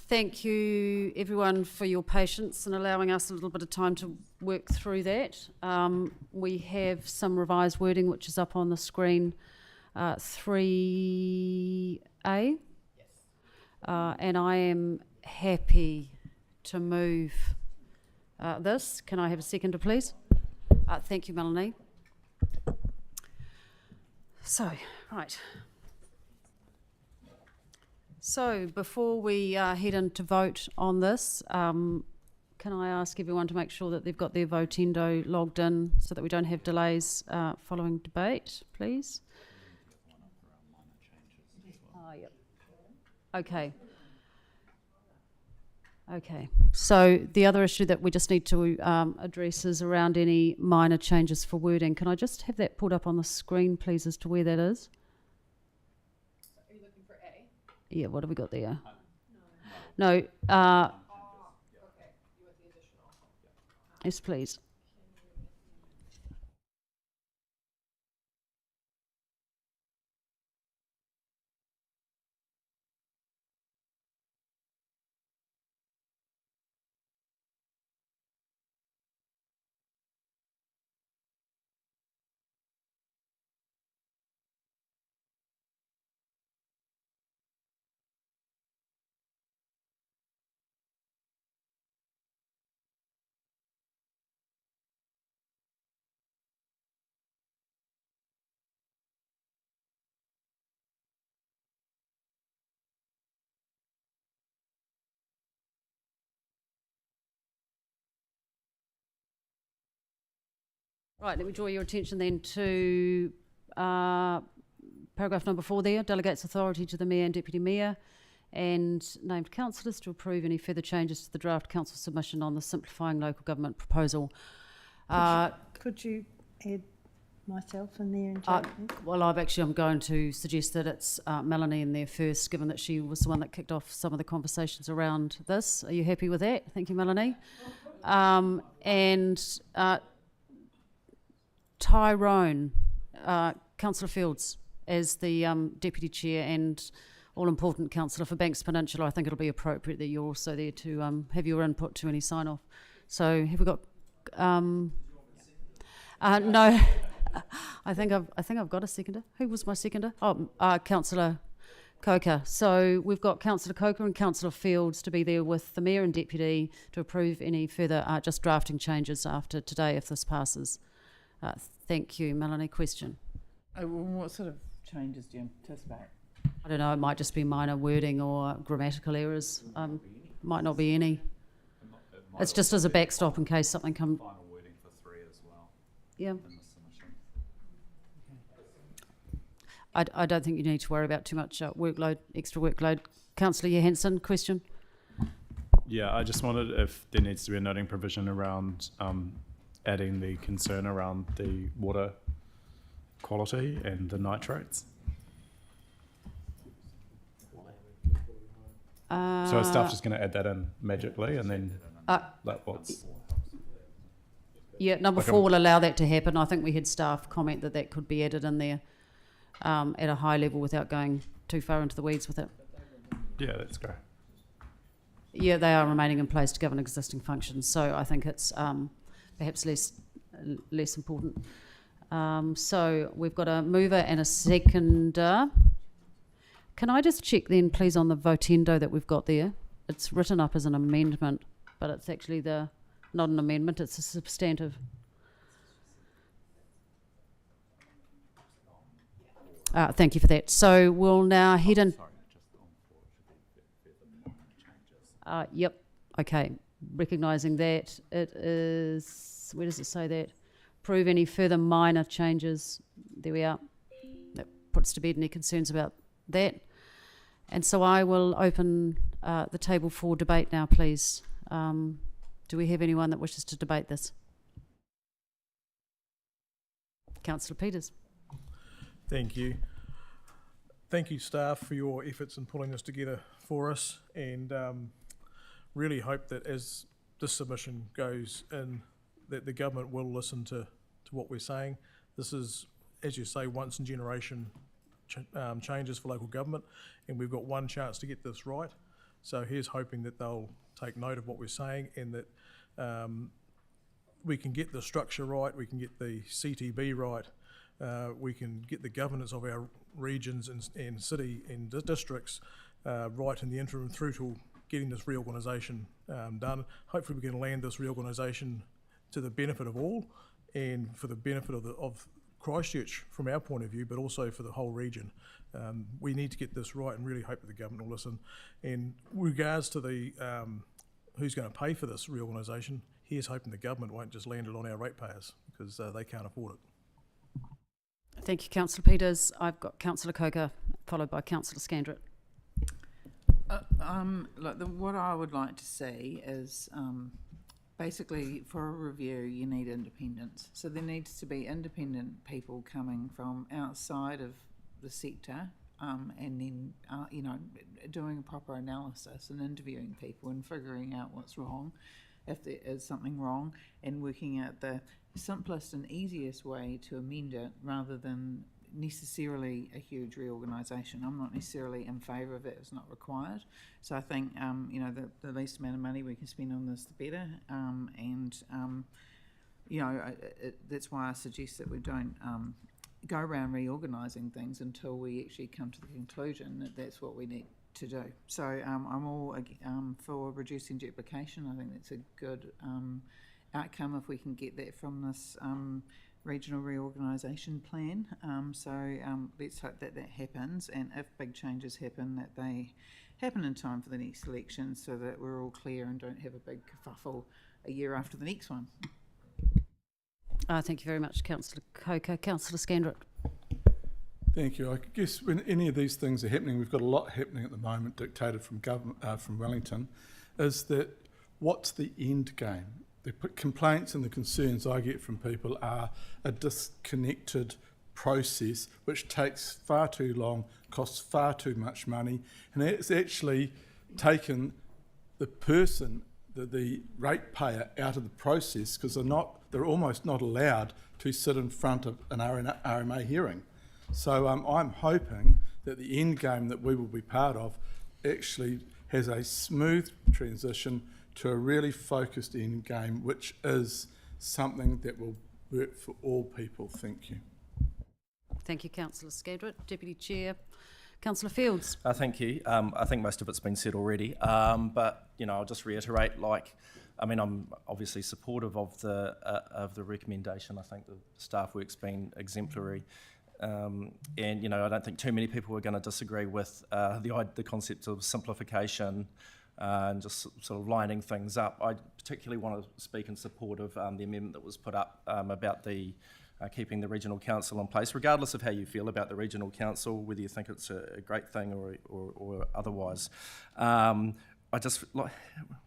Thank you, everyone, for your patience and allowing us a little bit of time to work through that. We have some revised wording, which is up on the screen, 3A. Yes. And I am happy to move this. Can I have a seconder, please? Thank you, Melanie. So, right. So before we head into vote on this, can I ask everyone to make sure that they've got their votendo logged in so that we don't have delays following debate, please? Yep. Okay. Okay. So the other issue that we just need to address is around any minor changes for wording. Can I just have that pulled up on the screen, please, as to where that is? Are you looking for A? Yeah, what have we got there? No. Okay, you want the additional. Yes, please. Right, let me draw your attention then to paragraph number 4 there, delegates authority to the Mayor and Deputy Mayor and named councillors to approve any further changes to the draft council submission on the simplifying local government proposal. Could you add myself in there and Jake? Well, I'm going to suggest that it's Melanie in there first, given that she was the one that kicked off some of the conversations around this. Are you happy with that? Thank you, Melanie. And Tyrone, Councillor Fields, as the Deputy Chair and all-important councillor for Banks Peninsula, I think it'll be appropriate that you're also there to have your input to any sign-off. So have we got... no, I think I've got a seconder. Who was my seconder? Oh, Councillor Coker. So we've got Councillor Coker and Councillor Fields to be there with the Mayor and Deputy to approve any further just drafting changes after today if this passes. Thank you. Melanie, question? What sort of changes do you anticipate? I don't know, it might just be minor wording or grammatical errors. Might not be any. It's just as a backstop in case something comes. Final wording for 3 as well. Yeah. In the submission. I don't think you need to worry about too much extra workload. Councillor Johansson, question? Yeah, I just wondered if there needs to be a noting provision around adding the concern around the water quality and the nitrates. So is staff just going to add that in magically and then what's... Yeah, number 4 will allow that to happen. I think we had staff comment that could be added in there at a high level without going too far into the weeds with it. Yeah, that's great. Yeah, they are remaining in place to govern existing functions, so I think it's perhaps less important. So we've got a mover and a seconder. Can I just check then, please, on the votendo that we've got there? It's written up as an amendment, but it's actually not an amendment, it's a substantive. Thank you for that. So we'll now head in. Yep, okay. Recognising that it is, where does it say that? Approve any further minor changes. There we are. That puts to bed any concerns about that. And so I will open the table for debate now, please. Do we have anyone that wishes to debate this? Councillor Peters. Thank you. Thank you, staff, for your efforts in pulling this together for us, and really hope that as this submission goes in, that the government will listen to what we're saying. This is, as you say, once in generation changes for local government, and we've got one chance to get this right. So here's hoping that they'll take note of what we're saying, and that we can get the structure right, we can get the CTB right, we can get the governance of our regions and city and districts right in the interim through to getting this reorganisation done. Hopefully we can land this reorganisation to the benefit of all and for the benefit of Christchurch from our point of view, but also for the whole region. We need to get this right and really hope that the government will listen. And with regards to the who's going to pay for this reorganisation, here's hoping the government won't just land it on our ratepayers, because they can't afford it. Thank you, Councillor Peters. I've got Councillor Coker, followed by Councillor Scandrett. What I would like to see is basically for a review you need independence. So there needs to be independent people coming from outside of the sector and then doing a proper analysis and interviewing people and figuring out what's wrong, if there is something wrong, and working out the simplest and easiest way to amend it rather than necessarily a huge reorganisation. I'm not necessarily in favour of it, it's not required. So I think the least amount of money we can spend on this the better, that's why I suggest that we don't go around reorganising things until we actually come to the conclusion that that's what we need to do. So I'm all for reducing duplication. I think that's a good outcome if we can get that from this regional reorganisation plan. Let's hope that happens, and if big changes happen, that they happen in time for the next election so that we're all clear and don't have a big kerfuffle a year after the next one. Thank you very much, Councillor Coker. Councillor Scandrett. Thank you. I guess when any of these things are happening, we've got a lot happening at the moment dictated from government, from Wellington, is that what's the end game? The complaints and the concerns I get from people are a disconnected process which takes far too long, costs far too much money, and it's actually taken the person, the ratepayer, out of the process, because they're almost not allowed to sit in front of an RMA hearing. So I'm hoping that the end game that we will be part of actually has a smooth transition to a really focused end game, which is something that will work for all people. Thank you. Thank you, Councillor Scandrett. Deputy Chair, Councillor Fields. Thank you. I think most of it's been said already, but I'll just reiterate. I'm obviously supportive of the recommendation. I think the staff work's been exemplary, and I don't think too many people are going to disagree with the concept of simplification. And just sort of lining things up. I particularly want to speak in support of the amendment that was put up about the keeping the regional council in place, regardless of how you feel about the regional council, whether you think it's a great thing or otherwise. I just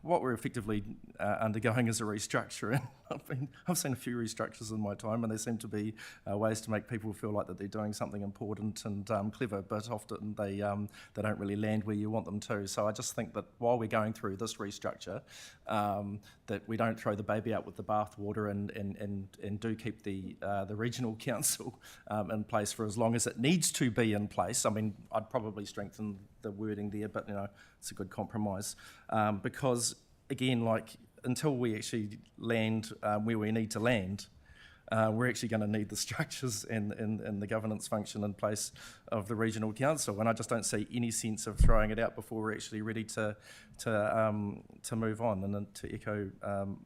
what we're effectively undergoing is a restructure, and I've seen a few restructures in my time, and there seem to be ways to make people feel like that they're doing something important and clever, but often they don't really land where you want them to. So I just think that while we're going through this restructure, that we don't throw the baby out with the bathwater, and do keep the regional council in place for as long as it needs to be in place. I mean, I'd probably strengthen the wording there, but it's a good compromise, because again, until we actually land where we need to land, we're actually going to need the structures and the governance function in place of the regional council, and I just don't see any sense of throwing it out before we're actually ready to move on. And then to echo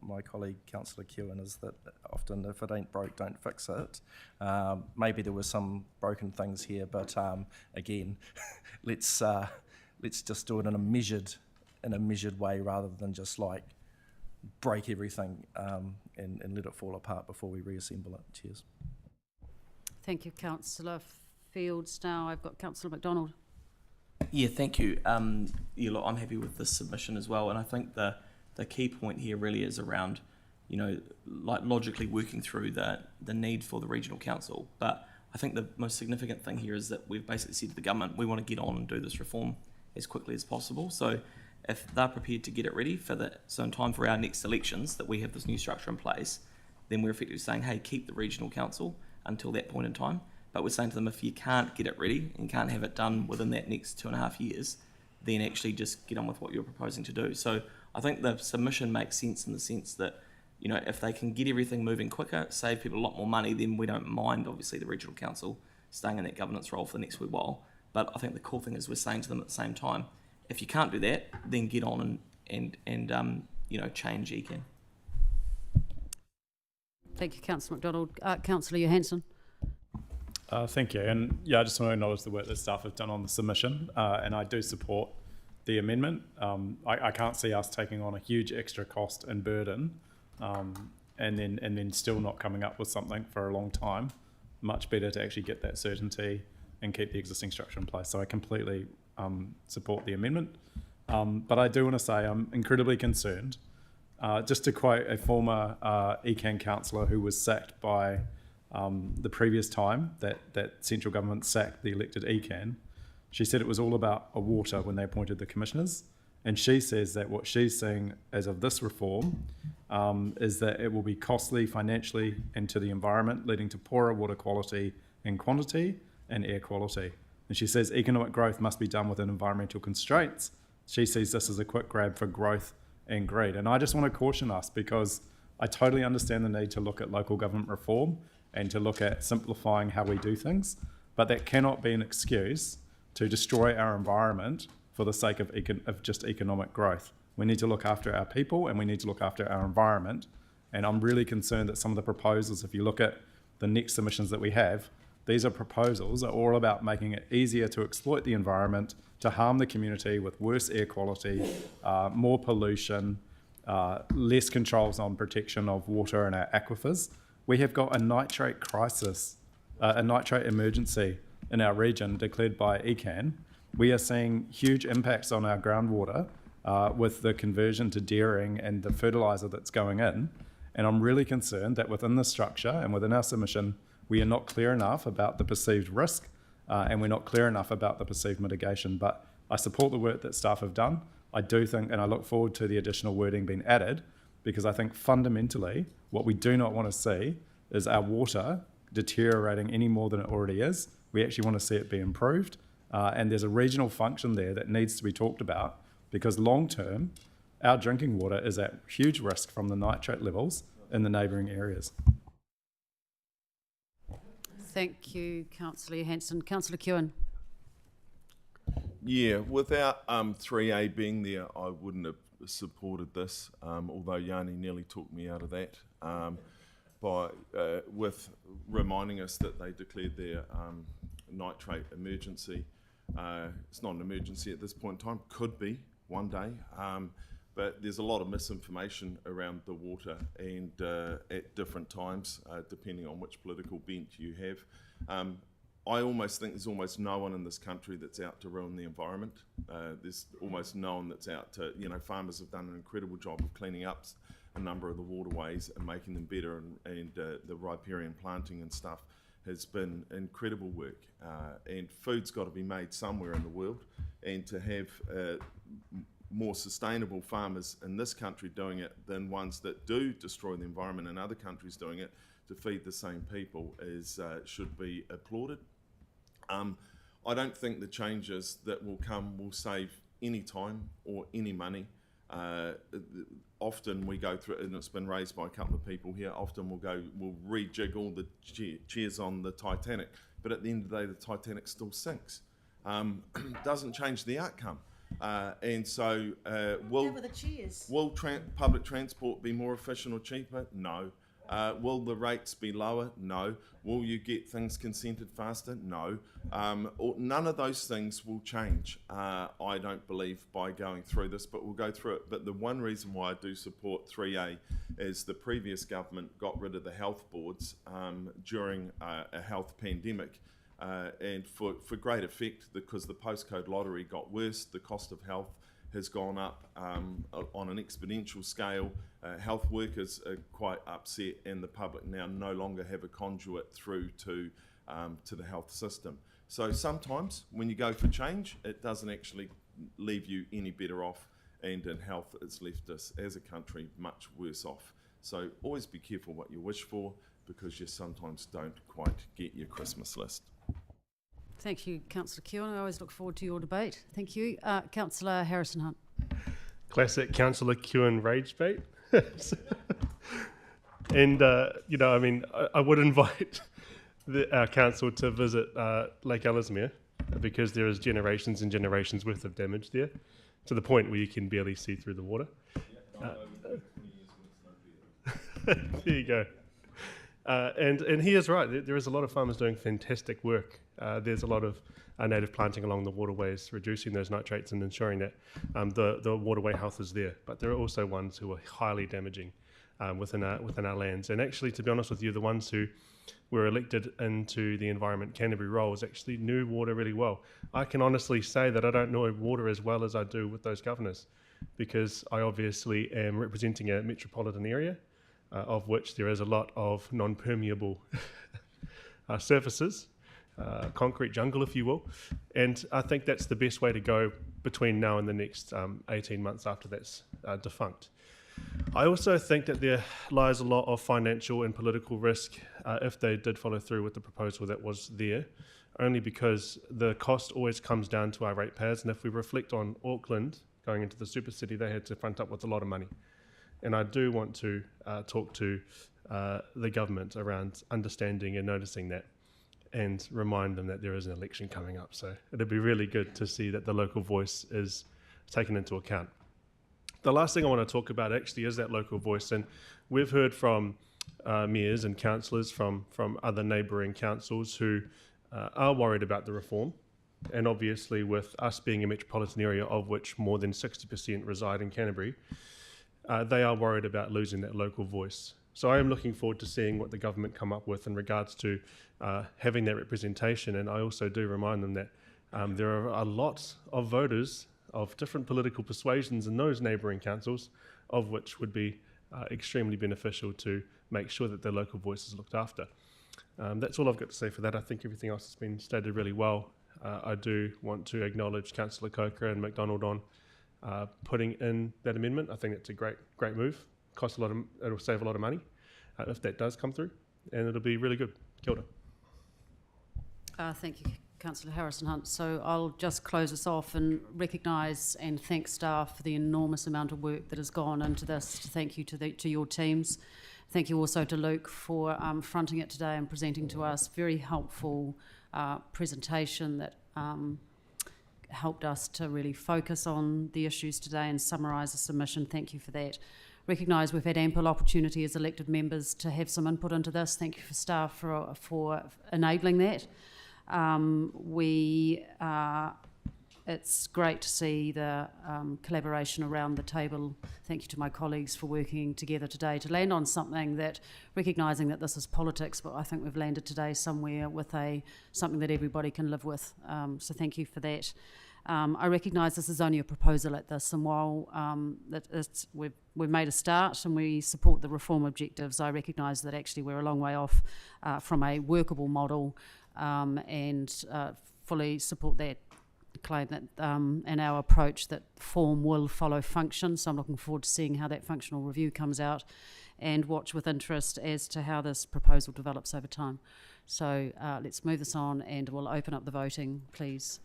my colleague Councillor Kewen, is that often if it ain't broke, don't fix it. Maybe there were some broken things here, but again, let's just do it in a measured way rather than just break everything and let it fall apart before we reassemble it. Cheers. Thank you, Councillor Fields. Now I've got Councillor McDonald. Yeah, thank you. I'm happy with this submission as well, and I think the key point here really is around, logically working through the need for the regional council. But I think the most significant thing here is that we've basically said to the government, we want to get on and do this reform as quickly as possible. So if they're prepared to get it ready so in time for our next elections, that we have this new structure in place, then we're effectively saying, hey, keep the regional council until that point in time. But we're saying to them, if you can't get it ready and can't have it done within that next 2.5 years, then actually just get on with what you're proposing to do. So I think the submission makes sense in the sense that, you know, if they can get everything moving quicker, save people a lot more money, then we don't mind, obviously, the regional council staying in that governance role for the next wee while. But I think the cool thing is we're saying to them at the same time, if you can't do that, then get on and you know, change ECAN. Thank you, Councillor McDonald. Councillor Johansson. Thank you. And yeah, I just want to acknowledge the work that staff have done on the submission, and I do support the amendment. I can't see us taking on a huge extra cost and burden, and then still not coming up with something for a long time. Much better to actually get that certainty and keep the existing structure in place. So I completely support the amendment. But I do want to say I'm incredibly concerned. Just to quote a former ECAN councillor who was sacked by the previous time that central government sacked the elected ECAN, she said it was all about a water when they appointed the commissioners. And she says that what she's seeing as of this reform is that it will be costly financially and to the environment, leading to poorer water quality and quantity and air quality. And she says economic growth must be done within environmental constraints. She sees this as a quick grab for growth and greed. And I just want to caution us, because I totally understand the need to look at local government reform and to look at simplifying how we do things, but that cannot be an excuse to destroy our environment for the sake of just economic growth. We need to look after our people and we need to look after our environment. And I'm really concerned that some of the proposals, if you look at the next submissions that we have, these are proposals are all about making it easier to exploit the environment, to harm the community with worse air quality, more pollution, less controls on protection of water and our aquifers. We have got a nitrate crisis, a nitrate emergency in our region declared by ECAN. We are seeing huge impacts on our groundwater with the conversion to dairying and the fertiliser that's going in. And I'm really concerned that within the structure and within our submission, we are not clear enough about the perceived risk and we're not clear enough about the perceived mitigation. But I support the work that staff have done. I do think, and I look forward to the additional wording being added, because I think fundamentally what we do not want to see is our water deteriorating any more than it already is. We actually want to see it be improved. And there's a regional function there that needs to be talked about, because long term, our drinking water is at huge risk from the nitrate levels in the neighbouring areas. Thank you, Councillor Johansson. Councillor Kewen. Yeah, without 3A being there, I wouldn't have supported this, although Yanni nearly talked me out of that, with reminding us that they declared their nitrate emergency. It's not an emergency at this point in time, could be one day, but there's a lot of misinformation around the water and at different times, depending on which political bent you have. I almost think there's almost no one in this country that's out to ruin the environment. There's almost no one that's out to, farmers have done an incredible job of cleaning up a number of the waterways and making them better, and the riparian planting and stuff has been incredible work. And food's got to be made somewhere in the world, and to have more sustainable farmers in this country doing it than ones that do destroy the environment in other countries doing it to feed the same people should be applauded. I don't think the changes that will come will save any time or any money. Often we go through, and it's been raised by a couple of people here, often we'll rejig all the chairs on the Titanic, but at the end of the day the Titanic still sinks. Doesn't change the outcome. And so will public transport be more efficient or cheaper? No. Will the rates be lower? No. Will you get things consented faster? No. None of those things will change, I don't believe, by going through this, but we'll go through it. But the one reason why I do support 3A is the previous government got rid of the health boards during a health pandemic, and for great effect, because the postcode lottery got worse, the cost of health has gone up on an exponential scale. Health workers are quite upset, and the public now no longer have a conduit through to the health system. So sometimes when you go for change, it doesn't actually leave you any better off, and in health it's left us as a country much worse off. So always be careful what you wish for, because you sometimes don't quite get your Christmas list. Thank you, Councillor Keown. I always look forward to your debate. Thank you. Councillor Harrison-Hunt. Classic Councillor Keown rage bait. And, I would invite our council to visit Lake Ellesmere, because there is generations and generations worth of damage there, to the point where you can barely see through the water. There you go. And he is right. There is a lot of farmers doing fantastic work. There's a lot of native planting along the waterways, reducing those nitrates and ensuring that the waterway health is there. But there are also ones who are highly damaging within our lands. And actually, to be honest with you, the ones who were elected into the Environment Canterbury roles actually knew water really well. I can honestly say that I don't know water as well as I do with those governors, because I obviously am representing a metropolitan area, of which there is a lot of non-permeable surfaces, concrete jungle, if you will. And I think that's the best way to go between now and the next 18 months after that's defunct. I also think that there lies a lot of financial and political risk if they did follow through with the proposal that was there, only because the cost always comes down to our ratepayers. And if we reflect on Auckland going into the super city, they had to front up with a lot of money. And I do want to talk to the government around understanding and noticing that, and remind them that there is an election coming up. So it'd be really good to see that the local voice is taken into account. The last thing I want to talk about actually is that local voice. And we've heard from mayors and councillors from other neighbouring councils who are worried about the reform. And obviously, with us being a metropolitan area of which more than 60% reside in Canterbury, they are worried about losing that local voice. So I am looking forward to seeing what the government come up with in regards to having that representation. And I also do remind them that there are a lot of voters of different political persuasions in those neighbouring councils, of which would be extremely beneficial to make sure that their local voice is looked after. That's all I've got to say for that. I think everything else has been stated really well. I do want to acknowledge Councillor Coker and McDonald on putting in that amendment. I think it's a great move. It'll save a lot of money if that does come through, and it'll be really good. Kia ora. Thank you, Councillor Harrison-Hunt. So I'll just close us off and recognise and thank staff for the enormous amount of work that has gone into this. Thank you to your teams. Thank you also to Luke for fronting it today and presenting to us. Very helpful presentation that helped us to really focus on the issues today and summarise the submission. Thank you for that. Recognise we've had ample opportunity as elected members to have some input into this. Thank you for staff for enabling that. It's great to see the collaboration around the table. Thank you to my colleagues for working together today to land on something that, recognising that this is politics, but I think we've landed today somewhere with something that everybody can live with. So thank you for that. I recognise this is only a proposal at this, and while we've made a start and we support the reform objectives, I recognise that actually we're a long way off from a workable model, and fully support that claim that and our approach that form will follow function. So I'm looking forward to seeing how that functional review comes out, and watch with interest as to how this proposal develops over time. So let's move this on, and we'll open up the voting, please,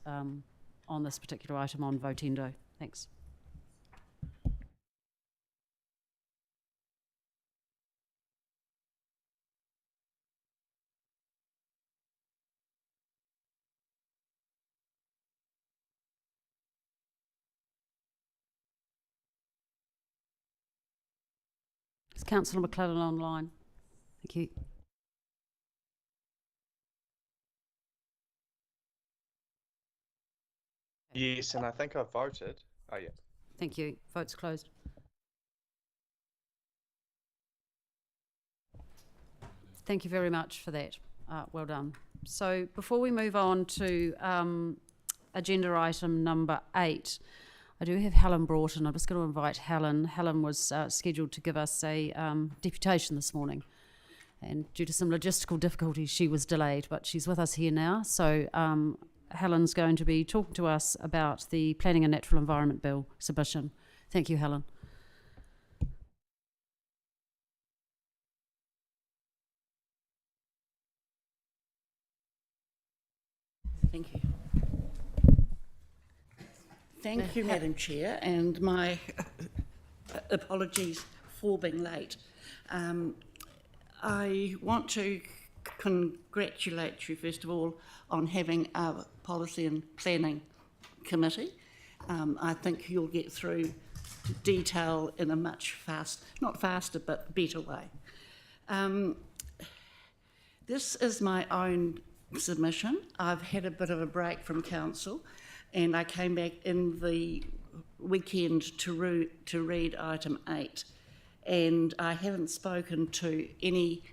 on this particular item on Votendo. Thanks. Is Councillor McClellan online? Thank you. Yes, and I think I voted. Oh, yeah. Thank you. Vote's closed. Thank you very much for that. Well done. So before we move on to agenda item number 8, I do have Helen Broughton. I'm just going to invite Helen. Helen was scheduled to give us a deputation this morning, and due to some logistical difficulties she was delayed, but she's with us here now. So Helen's going to be talking to us about the Planning and Natural Environment Bill submission. Thank you, Helen. Thank you. Thank you, Madam Chair, and my apologies for being late. I want to congratulate you, first of all, on having our Policy and Planning Committee. I think you'll get through detail in a much not faster, but better way. This is my own submission. I've had a bit of a break from council, and I came back in the weekend to read item 8, and I haven't spoken to any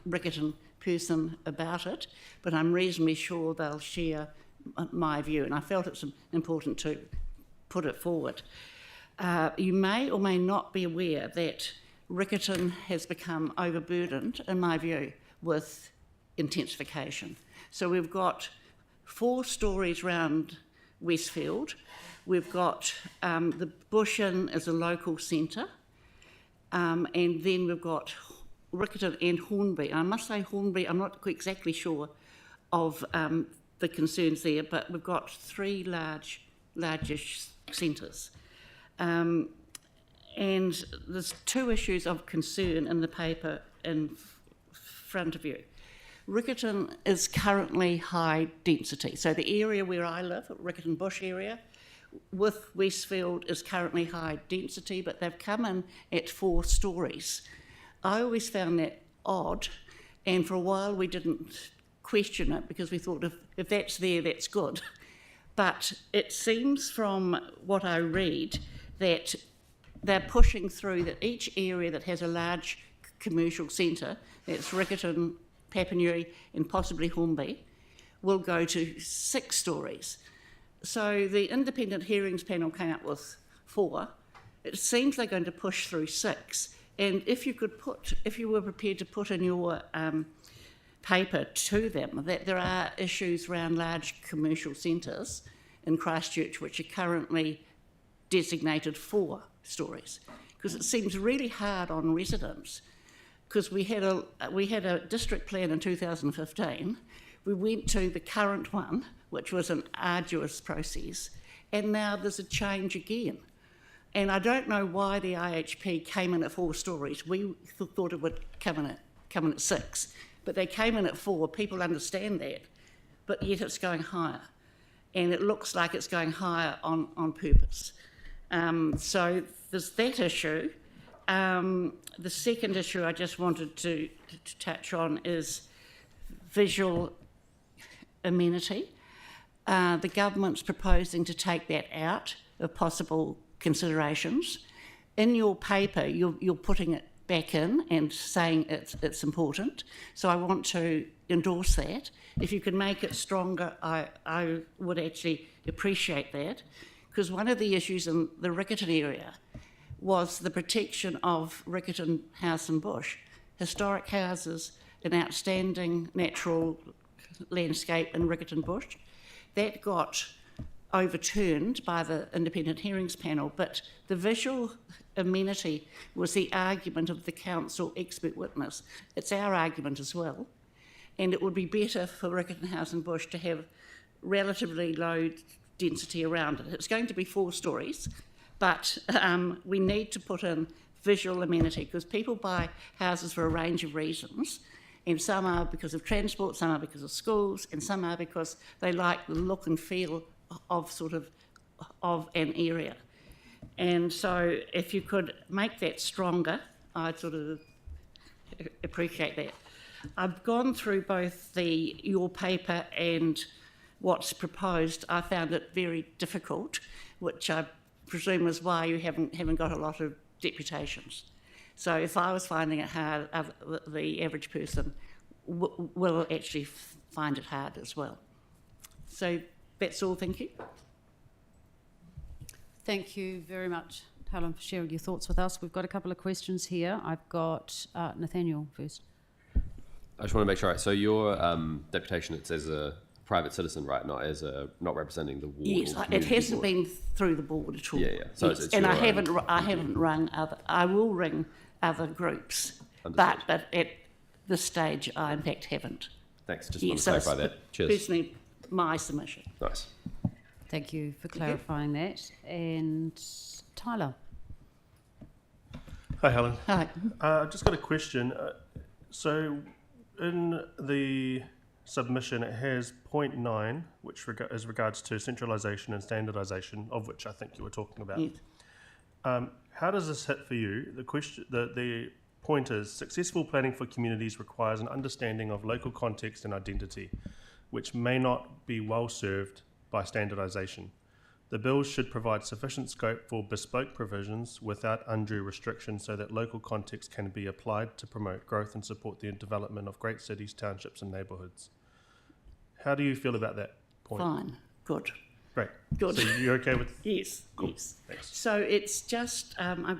Riccarton person about it, but I'm reasonably sure they'll share my view, and I felt it's important to put it forward. You may or may not be aware that Riccarton has become overburdened, in my view, with intensification. So we've got 4 stories round Westfield. We've got the Bush Inn as a local centre, and then we've got Riccarton and Hornby. I must say Hornby, I'm not exactly sure of the concerns there, but we've got 3 largish centres. And there's 2 issues of concern in the paper in front of you. Riccarton is currently high density. So the area where I live, Riccarton Bush area, with Westfield is currently high density, but they've come in at 4 stories. I always found that odd, and for a while we didn't question it because we thought if that's there, that's good. But it seems from what I read that they're pushing through that each area that has a large commercial centre, that's Riccarton, Papanui and possibly Hornby, will go to 6 stories. So the independent hearings panel came up with 4. It seems they're going to push through 6. And if you were prepared to put in your paper to them that there are issues around large commercial centres in Christchurch which are currently designated 4 stories, because it seems really hard on residents. Because we had a district plan in 2015, we went to the current one, which was an arduous process, and now there's a change again. And I don't know why the IHP came in at 4 stories. We thought it would come in at 6, but they came in at 4. People understand that, but yet it's going higher, and it looks like it's going higher on purpose. So there's that issue. The second issue I just wanted to touch on is visual amenity. The government's proposing to take that out of possible considerations. In your paper, you're putting it back in and saying it's important. So I want to endorse that. If you can make it stronger, I would actually appreciate that, because one of the issues in the Riccarton area was the protection of Riccarton House and Bush. Historic houses, an outstanding natural landscape in Riccarton Bush. That got overturned by the independent hearings panel, but the visual amenity was the argument of the council expert witness. It's our argument as well, and it would be better for Riccarton House and Bush to have relatively low density around it. It's going to be 4 stories, but we need to put in visual amenity, because people buy houses for a range of reasons, and some are because of transport, some are because of schools, and some are because they like the look and feel of an area. And so if you could make that stronger, I'd sort of appreciate that. I've gone through both your paper and what's proposed. I found it very difficult, which I presume is why you haven't got a lot of deputations. So if I was finding it hard, the average person will actually find it hard as well. So that's all, thank you. Thank you very much, Helen, for sharing your thoughts with us. We've got a couple of questions here. I've got Nathaniel first. I just want to make sure. So your deputation, it's as a private citizen, right? Not representing the ward. Yes, it hasn't been through the board at all. Yeah. So yes. it's and your I haven't rung other. I will ring other groups, but at this stage, I in fact haven't. Thanks. Just want to clarify that. Cheers. Personally, my submission. Nice. Thank you for clarifying that. And Tyler? Hi, Helen. Hi. I've just got a question. So in the submission, it has point 9, which is regards to centralisation and standardisation, of which I think you were talking about. Yes. How does this hit for you? The point is, successful planning for communities requires an understanding of local context and identity, which may not be well served by standardisation. The bills should provide sufficient scope for bespoke provisions without undue restriction so that local context can be applied to promote growth and support the development of great cities, townships and neighbourhoods. How do you feel about that point? Fine. Good. Great. Good. So you're okay with... Yes, Cool. yes. Thanks. So it's just, I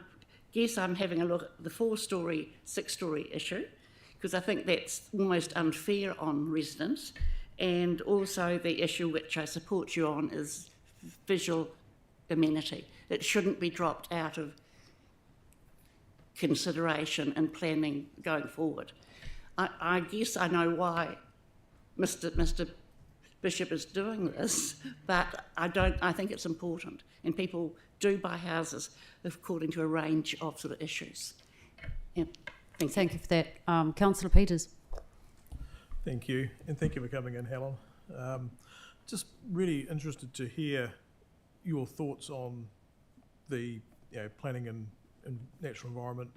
guess I'm having a look at the 4-storey, 6-storey issue, because I think that's almost unfair on residents. And also the issue which I support you on is visual amenity. It shouldn't be dropped out of consideration and planning going forward. I guess I know why Mr. Bishop is doing this, but I think it's important. And people do buy houses according to a range of sort of issues. Yeah. Thank you for that. Councillor Peters? Thank you, and thank you for coming in, Helen. Just really interested to hear your thoughts on the planning and natural environment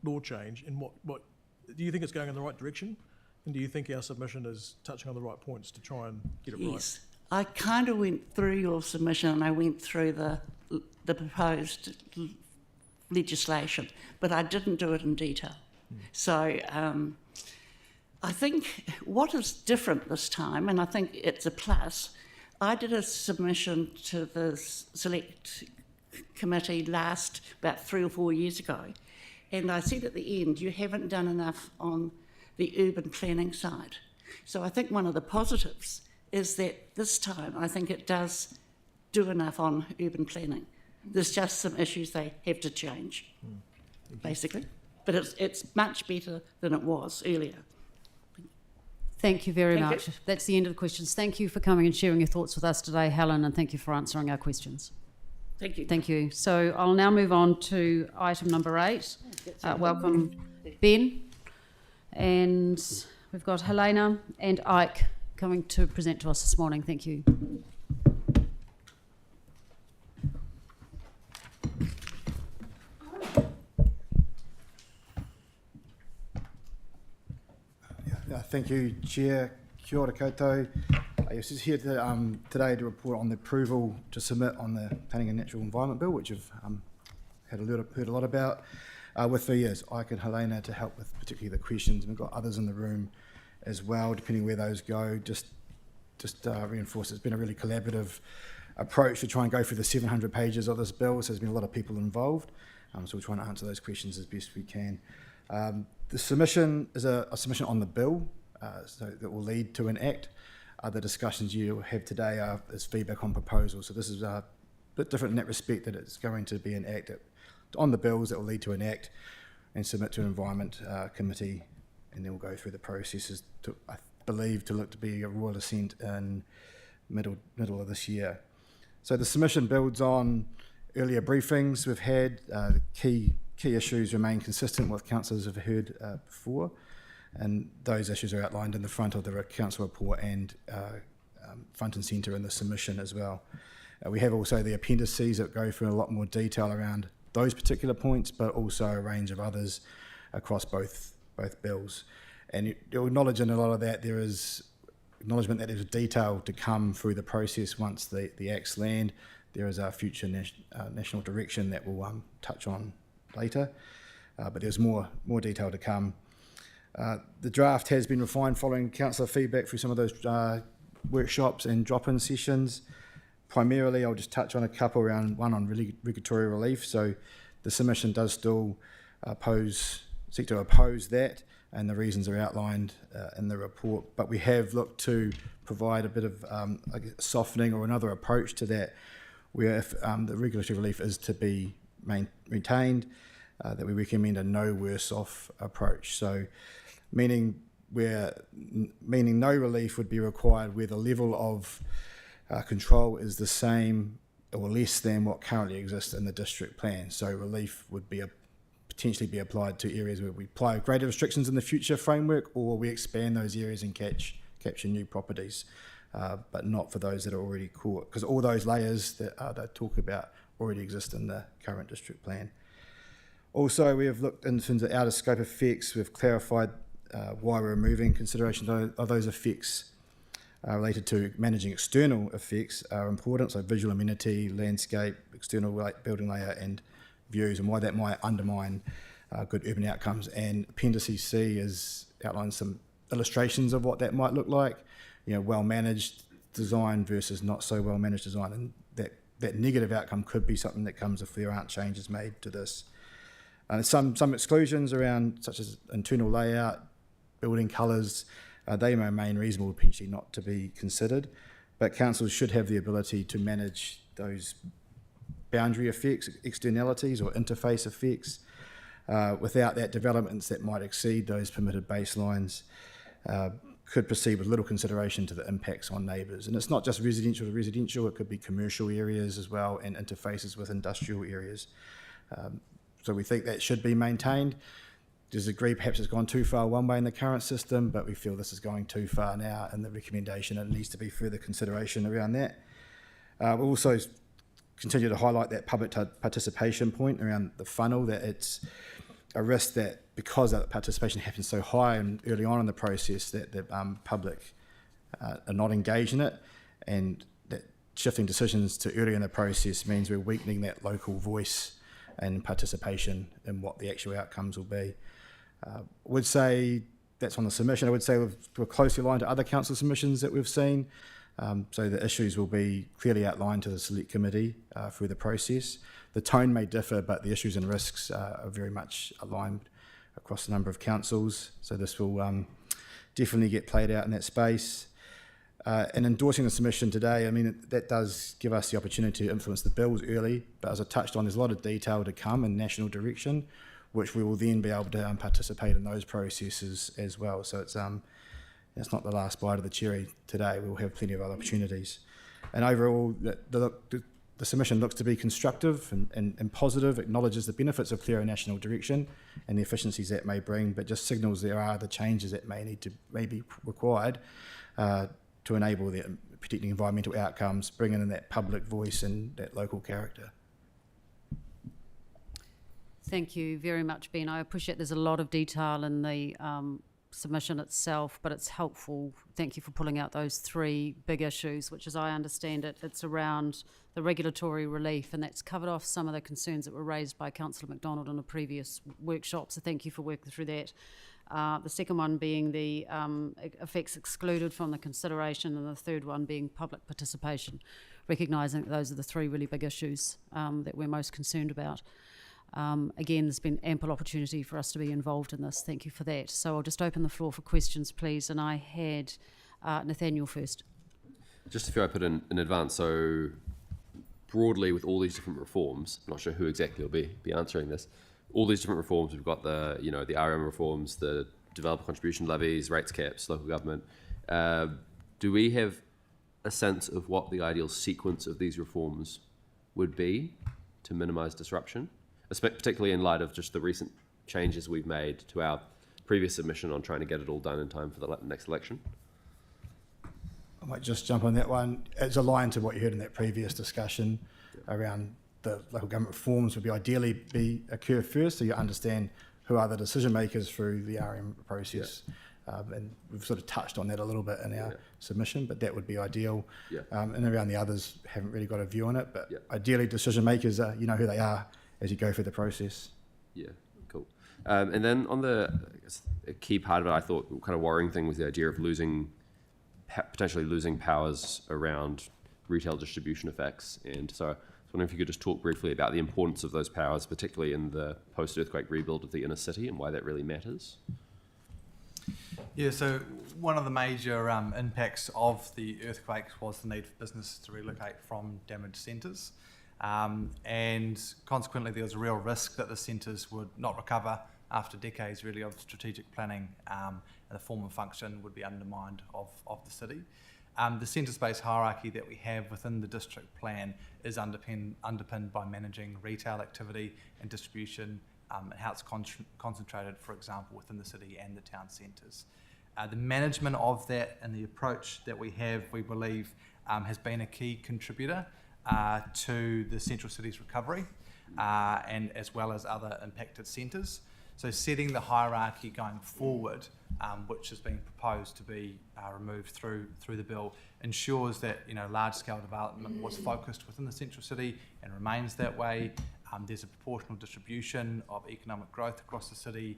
law change, and what do you think it's going in the right direction, and do you think our submission is touching on the right points to try and get it right? Yes, I kind of went through your submission and I went through the proposed legislation, but I didn't do it in detail. So I think what is different this time, and I think it's a plus, I did a submission to the select committee about 3 or 4 years ago, and I said at the end, you haven't done enough on the urban planning side. So I think one of the positives is that this time I think it does do enough on urban planning. There's just some issues they have to change, basically. But it's much better than it was earlier. Thank you very Thank much. you. That's the end of the questions. Thank you for coming and sharing your thoughts with us today, Helen, and thank you for answering our questions. Thank you. Thank you. So I'll now move on to item number 8. Welcome, Ben. And we've got Helena and Ike coming to present to us this morning. Thank you. Thank you, Chair. Kia ora koutou. Yes, just here today to report on the approval to submit on the Planning and Natural Environment Bill, which you've heard a lot about, with the Ike and Helena to help with particularly the questions. And we've got others in the room as well, depending where those go. Just reinforce it's been a really collaborative approach to try and go through the 700 pages of this bill. So there's been a lot of people involved. So we're trying to answer those questions as best we can. The submission is a submission on the bill, so that will lead to an act. The discussions you have today is feedback on proposals. So this is a bit different in that respect, that it's going to be an act on the bills that will lead to an act and submit to an Environment Committee, and then we'll go through the processes to, I believe, to look to be a royal assent in middle of this year. So the submission builds on earlier briefings we've had. The key issues remain consistent with councillors have heard before, and those issues are outlined in the front of the council report and front and centre in the submission as well. We have also the appendices that go through a lot more detail around those particular points, but also a range of others across both bills. And you'll acknowledge in a lot of that there is acknowledgement that there's detail to come through the process once the acts land. There is our future national direction that we'll touch on later, but there's more detail to come. The draft has been refined following councillor feedback through some of those workshops and drop-in sessions. Primarily, I'll just touch on a couple around one on regulatory relief. So the submission does still seek to oppose that, and the reasons are outlined in the report. But we have looked to provide a bit of softening or another approach to that, where if the regulatory relief is to be retained, that we recommend a no worse off approach. So meaning meaning no relief would be required where the level of control is the same or less than what currently exists in the district plan. So relief would be potentially be applied to areas where we apply greater restrictions in the future framework, or we expand those areas and capture new properties, but not for those that are already caught, because all those layers that they talk about already exist in the current district plan. Also, we have looked in terms of outer scope effects. We've clarified why we're removing consideration of those effects related to managing external effects are important, so visual amenity, landscape, external building layer and views, and why that might undermine good urban outcomes. And Appendices C outlines some illustrations of what that might look like, well-managed design versus not so well-managed design, and that negative outcome could be something that comes if there aren't changes made to this. Some exclusions around, such as internal layout, building colours, they may remain reasonable, potentially not to be considered, but councils should have the ability to manage those boundary effects, externalities or interface effects. Without that, developments that might exceed those permitted baselines could proceed with little consideration to the impacts on neighbours. And it's not just residential to residential, it could be commercial areas as well and interfaces with industrial areas. So we think that should be maintained. Disagree perhaps it's gone too far one way in the current system, but we feel this is going too far now in the recommendation. It needs to be further consideration around that. We'll also continue to highlight that public participation point around the funnel, that it's a risk that because that participation happens so high and early on in the process that the public are not engaged in it, and that shifting decisions to early in the process means we're weakening that local voice and participation in what the actual outcomes will be. I would say that's on the submission. I would say we're closely aligned to other council submissions that we've seen. So the issues will be clearly outlined to the select committee through the process. The tone may differ, but the issues and risks are very much aligned across a number of councils. So this will definitely get played out in that space. And endorsing the submission today, I mean, that does give us the opportunity to influence the bills early, but as I touched on, there's a lot of detail to come in national direction, which we will then be able to participate in those processes as well. So it's not the last bite of the cherry today. We'll have plenty of other opportunities. And overall, the submission looks to be constructive and positive, acknowledges the benefits of clearer national direction and the efficiencies that may bring, but just signals there are the changes that may be required to enable protecting environmental outcomes, bringing in that public voice and that local character. Thank you very much, Ben. I appreciate there's a lot of detail in the submission itself, but it's helpful. Thank you for pulling out those three big issues, which, as I understand it, it's around the regulatory relief, and that's covered off some of the concerns that were raised by Councillor McDonald in a previous workshop, so thank you for working through that. The second one being the effects excluded from the consideration, and the third one being public participation, recognising that those are the three really big issues that we're most concerned about. Again, there's been ample opportunity for us to be involved in this. Thank you for that. So I'll just open the floor for questions, please. And I had Nathaniel first. Just a few I put in advance. So broadly, with all these different reforms, I'm not sure who exactly will be answering this. All these different reforms, we've got the the RM reforms, the developer contribution levies, rates caps, local government. Do we have a sense of what the ideal sequence of these reforms would be to minimise disruption, particularly in light of just the recent changes we've made to our previous submission on trying to get it all done in time for the next election? I might just jump on that one. It's aligned to what you heard in that previous discussion around the local government reforms would ideally occur first, so you understand who are the decision makers through the RM process. And we've sort of touched on that a little bit in our submission, but that would be ideal. And around the others, haven't really got a view on it, but ideally decision makers are, you know who they are as you go through the process. Yeah, cool. And then on a key part of it, I thought kind of worrying thing was the idea of potentially losing powers around retail distribution effects. And so I was wondering if you could just talk briefly about the importance of those powers, particularly in the post-earthquake rebuild of the inner city, and why that really matters. Yeah, so one of the major impacts of the earthquakes was the need for businesses to relocate from damaged centres. And consequently there was a real risk that the centres would not recover after decades really of strategic planning, and the form and function would be undermined of the city. The centre space hierarchy that we have within the district plan is underpinned by managing retail activity and distribution, and how it's concentrated, for example, within the city and the town centres. The management of that and the approach that we have, we believe, has been a key contributor to the central city's recovery, and as well as other impacted centres. So setting the hierarchy going forward, which is being proposed to be removed through the bill, ensures that large-scale development was focused within the central city and remains that way. There's a proportional distribution of economic growth across the city.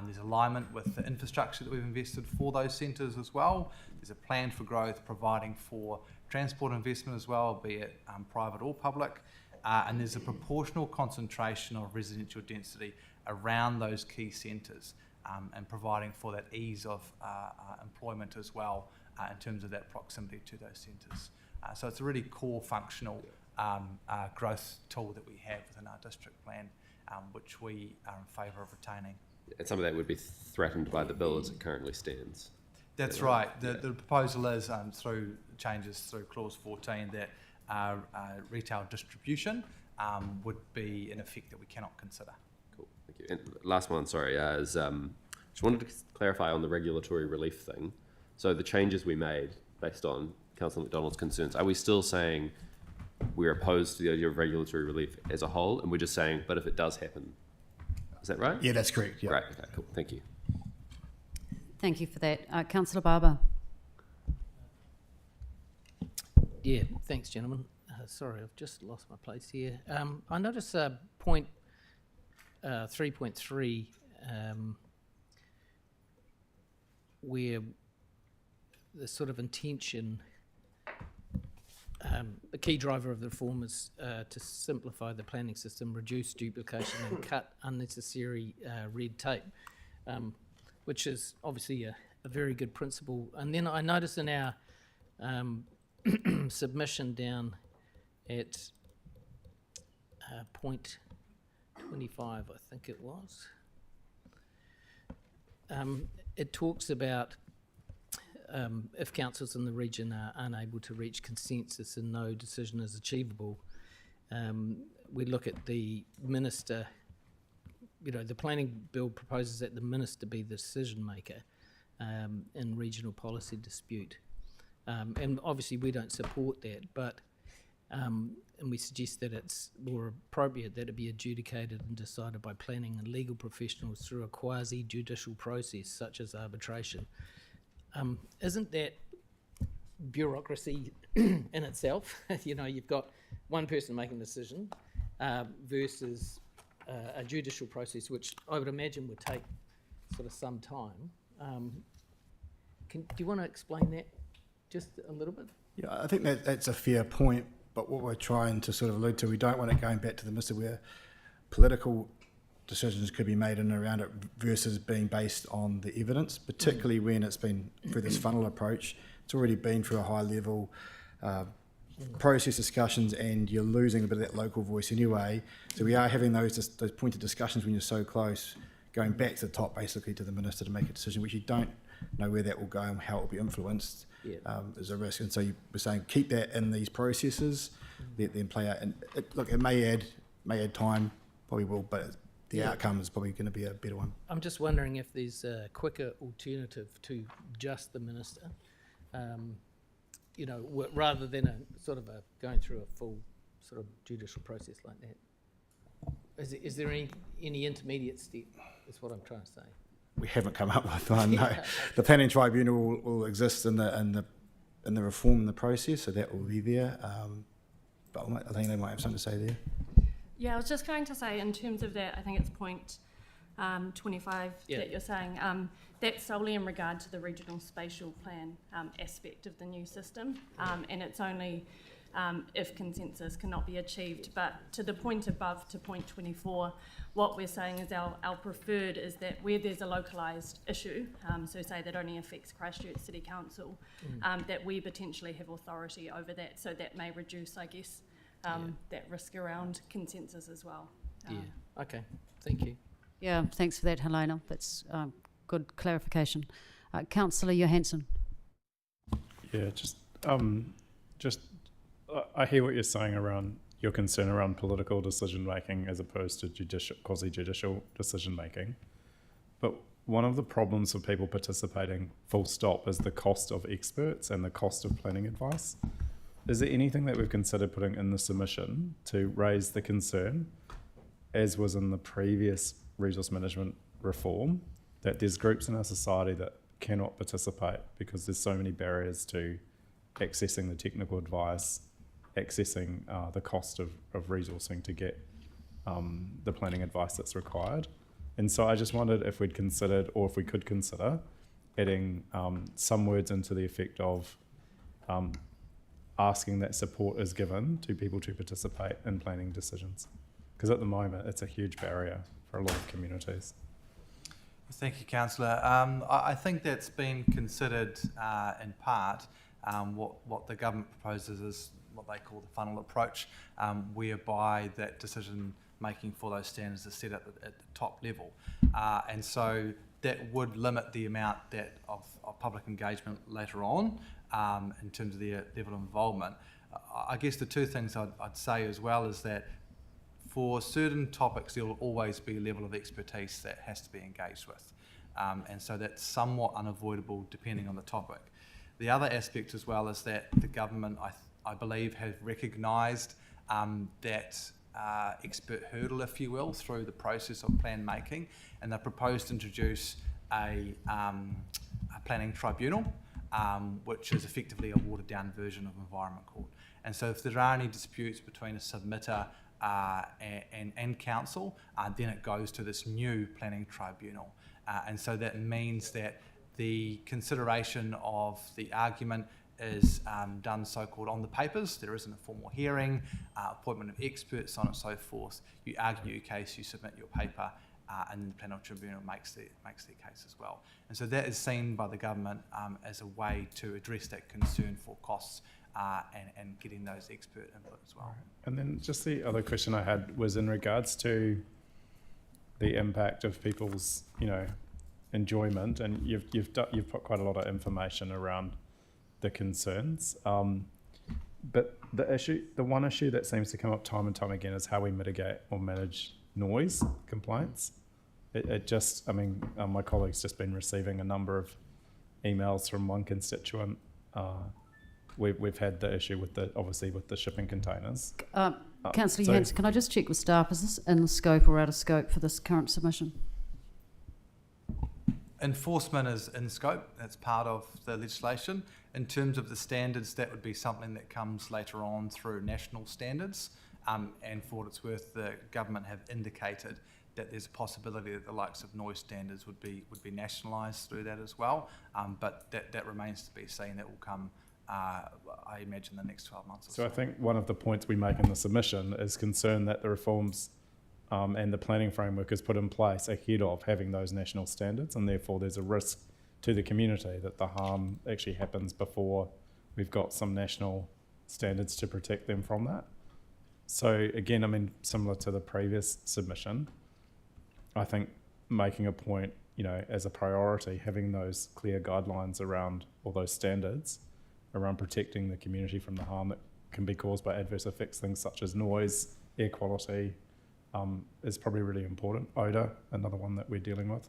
There's alignment with the infrastructure that we've invested for those centres as well. There's a plan for growth providing for transport investment as well, be it private or public. And there's a proportional concentration of residential density around those key centres, and providing for that ease of employment as well in terms of that proximity to those centres. So it's a really core functional growth tool that we have within our district plan, which we are in favour of retaining. And some of that would be threatened by the bill as it currently stands. That's right. The proposal is through changes through clause 14 that retail distribution would be an effect that we cannot consider. Cool, thank you. And last one, sorry, is just wanted to clarify on the regulatory relief thing. So the changes we made based on Councillor McDonald's concerns, are we still saying we're opposed to the idea of regulatory relief as a whole, and we're just saying, but if it does happen? Is that right? Yeah, that's correct. Yeah. Right, okay, cool, thank you. Thank you for that. Councillor Barber. Yeah, thanks, gentlemen. Sorry, I've just lost my place here. I notice point 3.3, where the sort of intention, a key driver of the reform is to simplify the planning system, reduce duplication and cut unnecessary red tape, which is obviously a very good principle. And then I notice in our submission down at point 25, I think it was, it talks about if councils in the region are unable to reach consensus and no decision is achievable, we look at the minister. The planning bill proposes that the minister be the decision maker in regional policy dispute. And obviously we don't support that, but and we suggest that it's more appropriate that it be adjudicated and decided by planning and legal professionals through a quasi-judicial process such as arbitration. Isn't that bureaucracy in itself? You've got one person making a decision versus a judicial process, which I would imagine would take sort of some time. Do you want to explain that just a little bit? Yeah, I think that's a fair point, but what we're trying to sort of allude to, we don't want it going back to the minister where political decisions could be made in and around it versus being based on the evidence, particularly when it's been through this funnel approach. It's already been through a high level process discussions, and you're losing a bit of that local voice anyway. So we are having those pointed discussions when you're so close, going back to the top basically to the minister to make a decision, which you don't know where that will go and how it will be influenced. Is a risk. And so we're saying keep that in these processes, let them play out. And it may add time, probably will, but the outcome is probably going to be a better one. I'm just wondering if there's a quicker alternative to just the minister, rather than going through a full sort of judicial process like that. Is there any intermediate step? Is what I'm trying to say. We haven't come up with one. No, the planning tribunal will exist in the reform in the process, so that will be there. But I think they might have something to say there. Yeah, I was just going to say in terms of that, I think it's point 25 that you're saying. That's solely in regard to the regional spatial plan aspect of the new system, and it's only if consensus cannot be achieved. But to the point above, to point 24, what we're saying is our preferred is that where there's a localised issue, so say that only affects Christchurch City Council, that we potentially have authority over that, so that may reduce, I guess, that risk around consensus as well. Okay, thank you. Yeah, thanks for that, Helena. That's good clarification. Councillor Johansson. Yeah, I hear what you're saying around your concern around political decision making as opposed to quasi-judicial decision making. But one of the problems for people participating, full stop, is the cost of experts and the cost of planning advice. Is there anything that we've considered putting in the submission to raise the concern, as was in the previous resource management reform, that there's groups in our society that cannot participate because there's so many barriers to accessing the technical advice, accessing the cost of resourcing to get the planning advice that's required. And so I just wondered if we'd considered, or if we could consider, adding some words into the effect of asking that support is given to people to participate in planning decisions. Because at the moment, it's a huge barrier for a lot of communities. Thank you, Councillor. I think that's been considered in part. What the government proposes is what they call the funnel approach, whereby that decision making for those standards is set at the top level. And so that would limit the amount of public engagement later on in terms of their level of involvement. I guess the two things I'd say as well is that for certain topics, there will always be a level of expertise that has to be engaged with. And so that's somewhat unavoidable depending on the topic. The other aspect as well is that the government, I believe, have recognised that expert hurdle, if you will, through the process of plan making, and they proposed to introduce a planning tribunal, which is effectively a watered down version of Environment Court. And so if there are any disputes between a submitter and council, then it goes to this new planning tribunal. And so that means that the consideration of the argument is done so-called on the papers. There isn't a formal hearing, appointment of experts, so on and so forth. You argue your case, you submit your paper, and then the planning tribunal makes their case as well. And so that is seen by the government as a way to address that concern for costs and getting those expert input as well. And then just the other question I had was in regards to the impact of people's, enjoyment, and you've put quite a lot of information around the concerns. But the one issue that seems to come up time and time again is how we mitigate or manage noise complaints. My colleague's just been receiving a number of emails from one constituent. We've had the issue with the shipping containers. Councillor Johansson, can I just check with staff, is this in scope or out of scope for this current submission? Enforcement is in scope, that's part of the legislation. In terms of the standards, that would be something that comes later on through national standards. And for what it's worth, the government have indicated that there's a possibility that the likes of noise standards would be nationalised through that as well. But that remains to be seen. That will come, I imagine, the next 12 months or so. So I think one of the points we make in the submission is concern that the reforms and the planning framework is put in place ahead of having those national standards, and therefore there's a risk to the community that the harm actually happens before we've got some national standards to protect them from that. So again, similar to the previous submission, I think making a point, as a priority, having those clear guidelines around, or those standards around protecting the community from the harm that can be caused by adverse effects, things such as noise, air quality, is probably really important. Odour, another one that we're dealing with.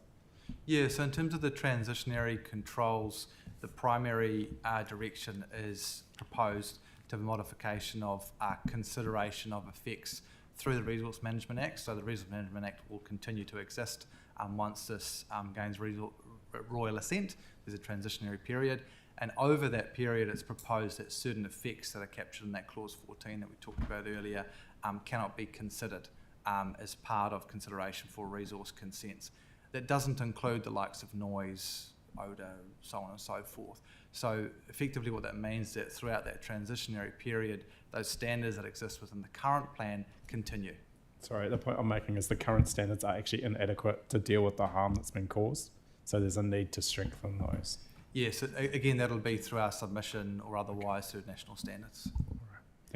Yeah, so in terms of the transitionary controls, the primary direction is proposed to the modification of consideration of effects through the Resource Management Act. So the Resource Management Act will continue to exist once this gains royal assent. There's a transitionary period. And over that period, it's proposed that certain effects that are captured in that clause 14 that we talked about earlier cannot be considered as part of consideration for resource consents. That doesn't include the likes of noise, odour, so on and so forth. So effectively what that means is that throughout that transitionary period, those standards that exist within the current plan continue. Sorry, the point I'm making is the current standards are actually inadequate to deal with the harm that's been caused. So there's a need to strengthen those. Yes, again, that'll be through our submission or otherwise through national standards.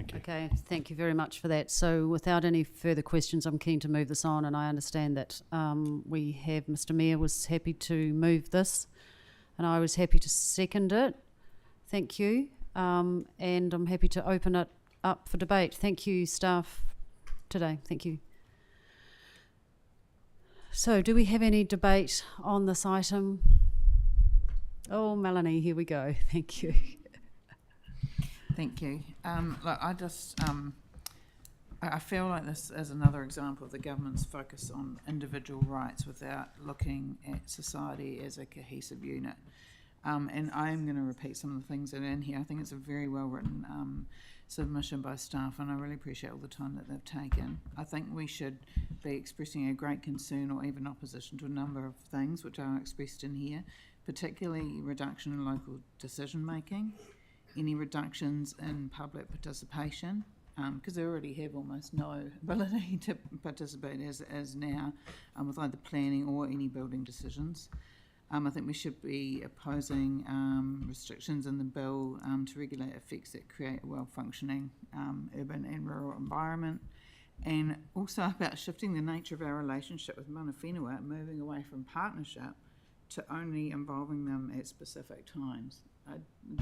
Thank you. Okay, thank you very much for that. So without any further questions, I'm keen to move this on, and I understand that we have Mr Mayor was happy to move this, and I was happy to second it. Thank you. And I'm happy to open it up for debate. Thank you, staff, today. Thank you. So do we have any debate on this item? Oh, Melanie, here we go. Thank you. Thank you. Look, I feel like this is another example of the government's focus on individual rights without looking at society as a cohesive unit. And I'm going to repeat some of the things that are in here. I think it's a very well written submission by staff, and I really appreciate all the time that they've taken. I think we should be expressing a great concern or even opposition to a number of things which are expressed in here, particularly reduction in local decision making, any reductions in public participation, because they already have almost no ability to participate as now with either planning or any building decisions. I think we should be opposing restrictions in the bill to regulate effects that create a well-functioning urban and rural environment, and also about shifting the nature of our relationship with mana whenua, moving away from partnership to only involving them at specific times.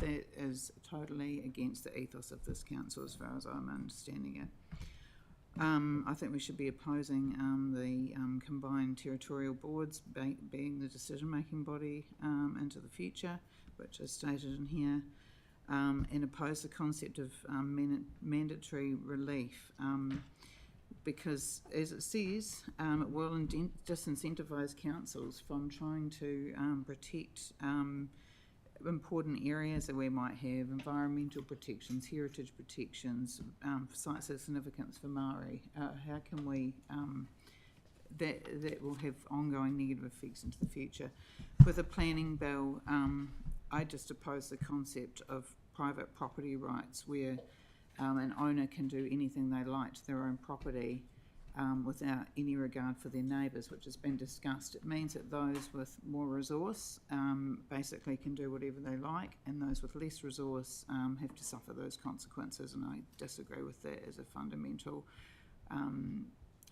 That is totally against the ethos of this council as far as I'm understanding it. I think we should be opposing the combined territorial boards being the decision-making body into the future, which is stated in here, and oppose the concept of mandatory relief because, as it says, it will disincentivise councils from trying to protect important areas that we might have, environmental protections, heritage protections, sites of significance for Māori. How can we, that will have ongoing negative effects into the future. With a planning bill, I just oppose the concept of private property rights where an owner can do anything they like to their own property without any regard for their neighbours, which has been discussed. It means that those with more resource basically can do whatever they like, and those with less resource have to suffer those consequences, and I disagree with that as a fundamental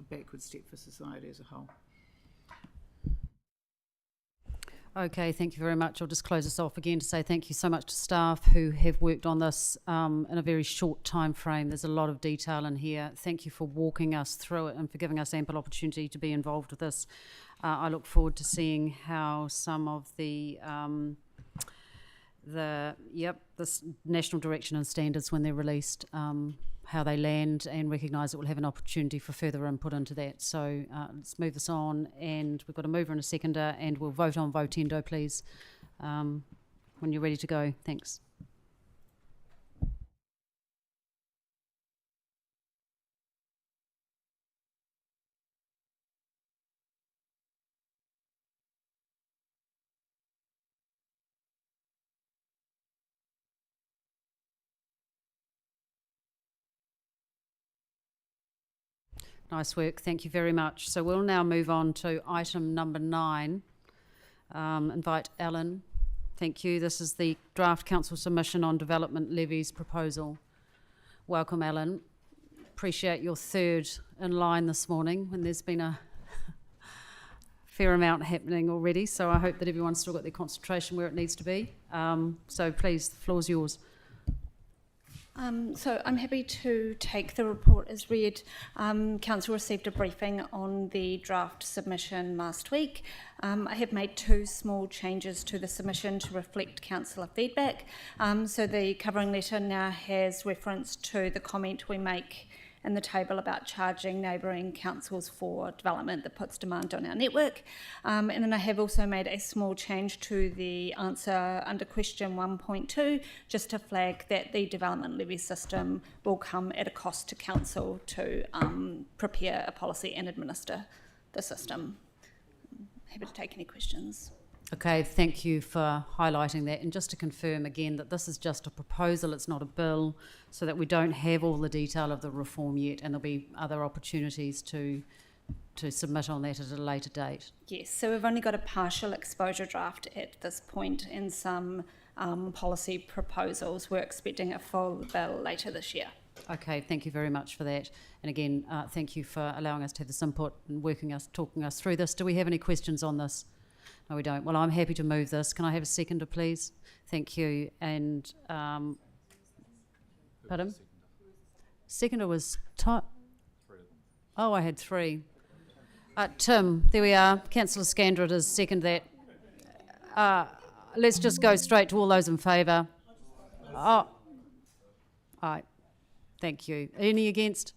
backward step for society as a whole. Okay, thank you very much. I'll just close this off again to say thank you so much to staff who have worked on this in a very short time frame. There's a lot of detail in here. Thank you for walking us through it and for giving us ample opportunity to be involved with this. I look forward to seeing how some of this national direction and standards, when they're released, how they land, and recognise that we'll have an opportunity for further input into that. So let's move this on, and we've got a mover and a seconder, and we'll vote on votendo, please, when you're ready to go. Thanks. Nice work, thank you very much. So we'll now move on to item number 9. Invite Alan. Thank you. This is the draft council submission on development levies proposal. Welcome, Alan. Appreciate your third in line this morning when there's been a fair amount happening already, so I hope that everyone's still got their concentration where it needs to be. So please, the floor's yours. So I'm happy to take the report as read. Council received a briefing on the draft submission last week. I have made 2 small changes to the submission to reflect councillor feedback. So the covering letter now has reference to the comment we make in the table about charging neighbouring councils for development that puts demand on our network. And then I have also made a small change to the answer under question 1.2, just to flag that the development levy system will come at a cost to council to prepare a policy and administer the system. Happy to take any questions. Okay, thank you for highlighting that. And just to confirm again that this is just a proposal, it's not a bill, so that we don't have all the detail of the reform yet, and there'll be other opportunities to submit on that at a later date. Yes, so we've only got a partial exposure draft at this point in some policy proposals. We're expecting a full bill later this year. Okay, thank you very much for that. And again, thank you for allowing us to have this input and talking us through this. Do we have any questions on this? No, we don't. Well, I'm happy to move this. Can I have a seconder, please? Thank you. And, pardon? Seconder was Oh, I had three. Tim, there we are. Councillor Scandrett has seconded that. Let's just go straight to all those in favour. Oh, aye. Thank you. Any against?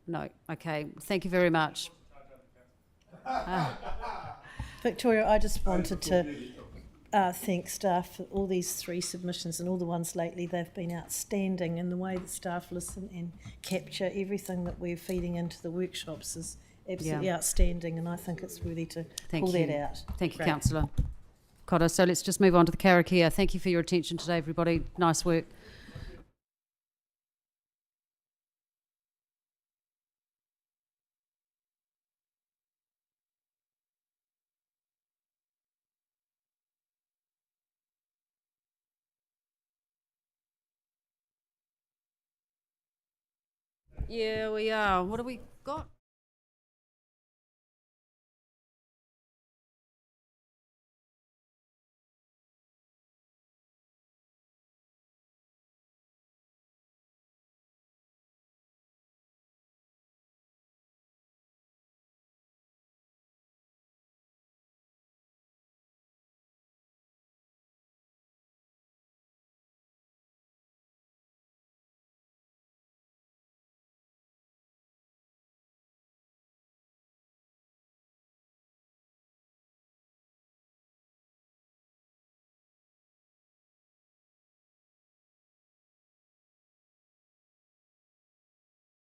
No. Okay. Thank you very much. Victoria, I just wanted to thank staff for all these 3 submissions and all the ones lately. They've been outstanding, and the way that staff listen and capture everything that we're feeding into the workshops is absolutely outstanding, and I think it's worthy to pull that out. Thank you, Great. Councillor Cotter. So let's just move on to the karakia. Thank you for your attention today, everybody. Nice work. Yeah, we are. What have we got?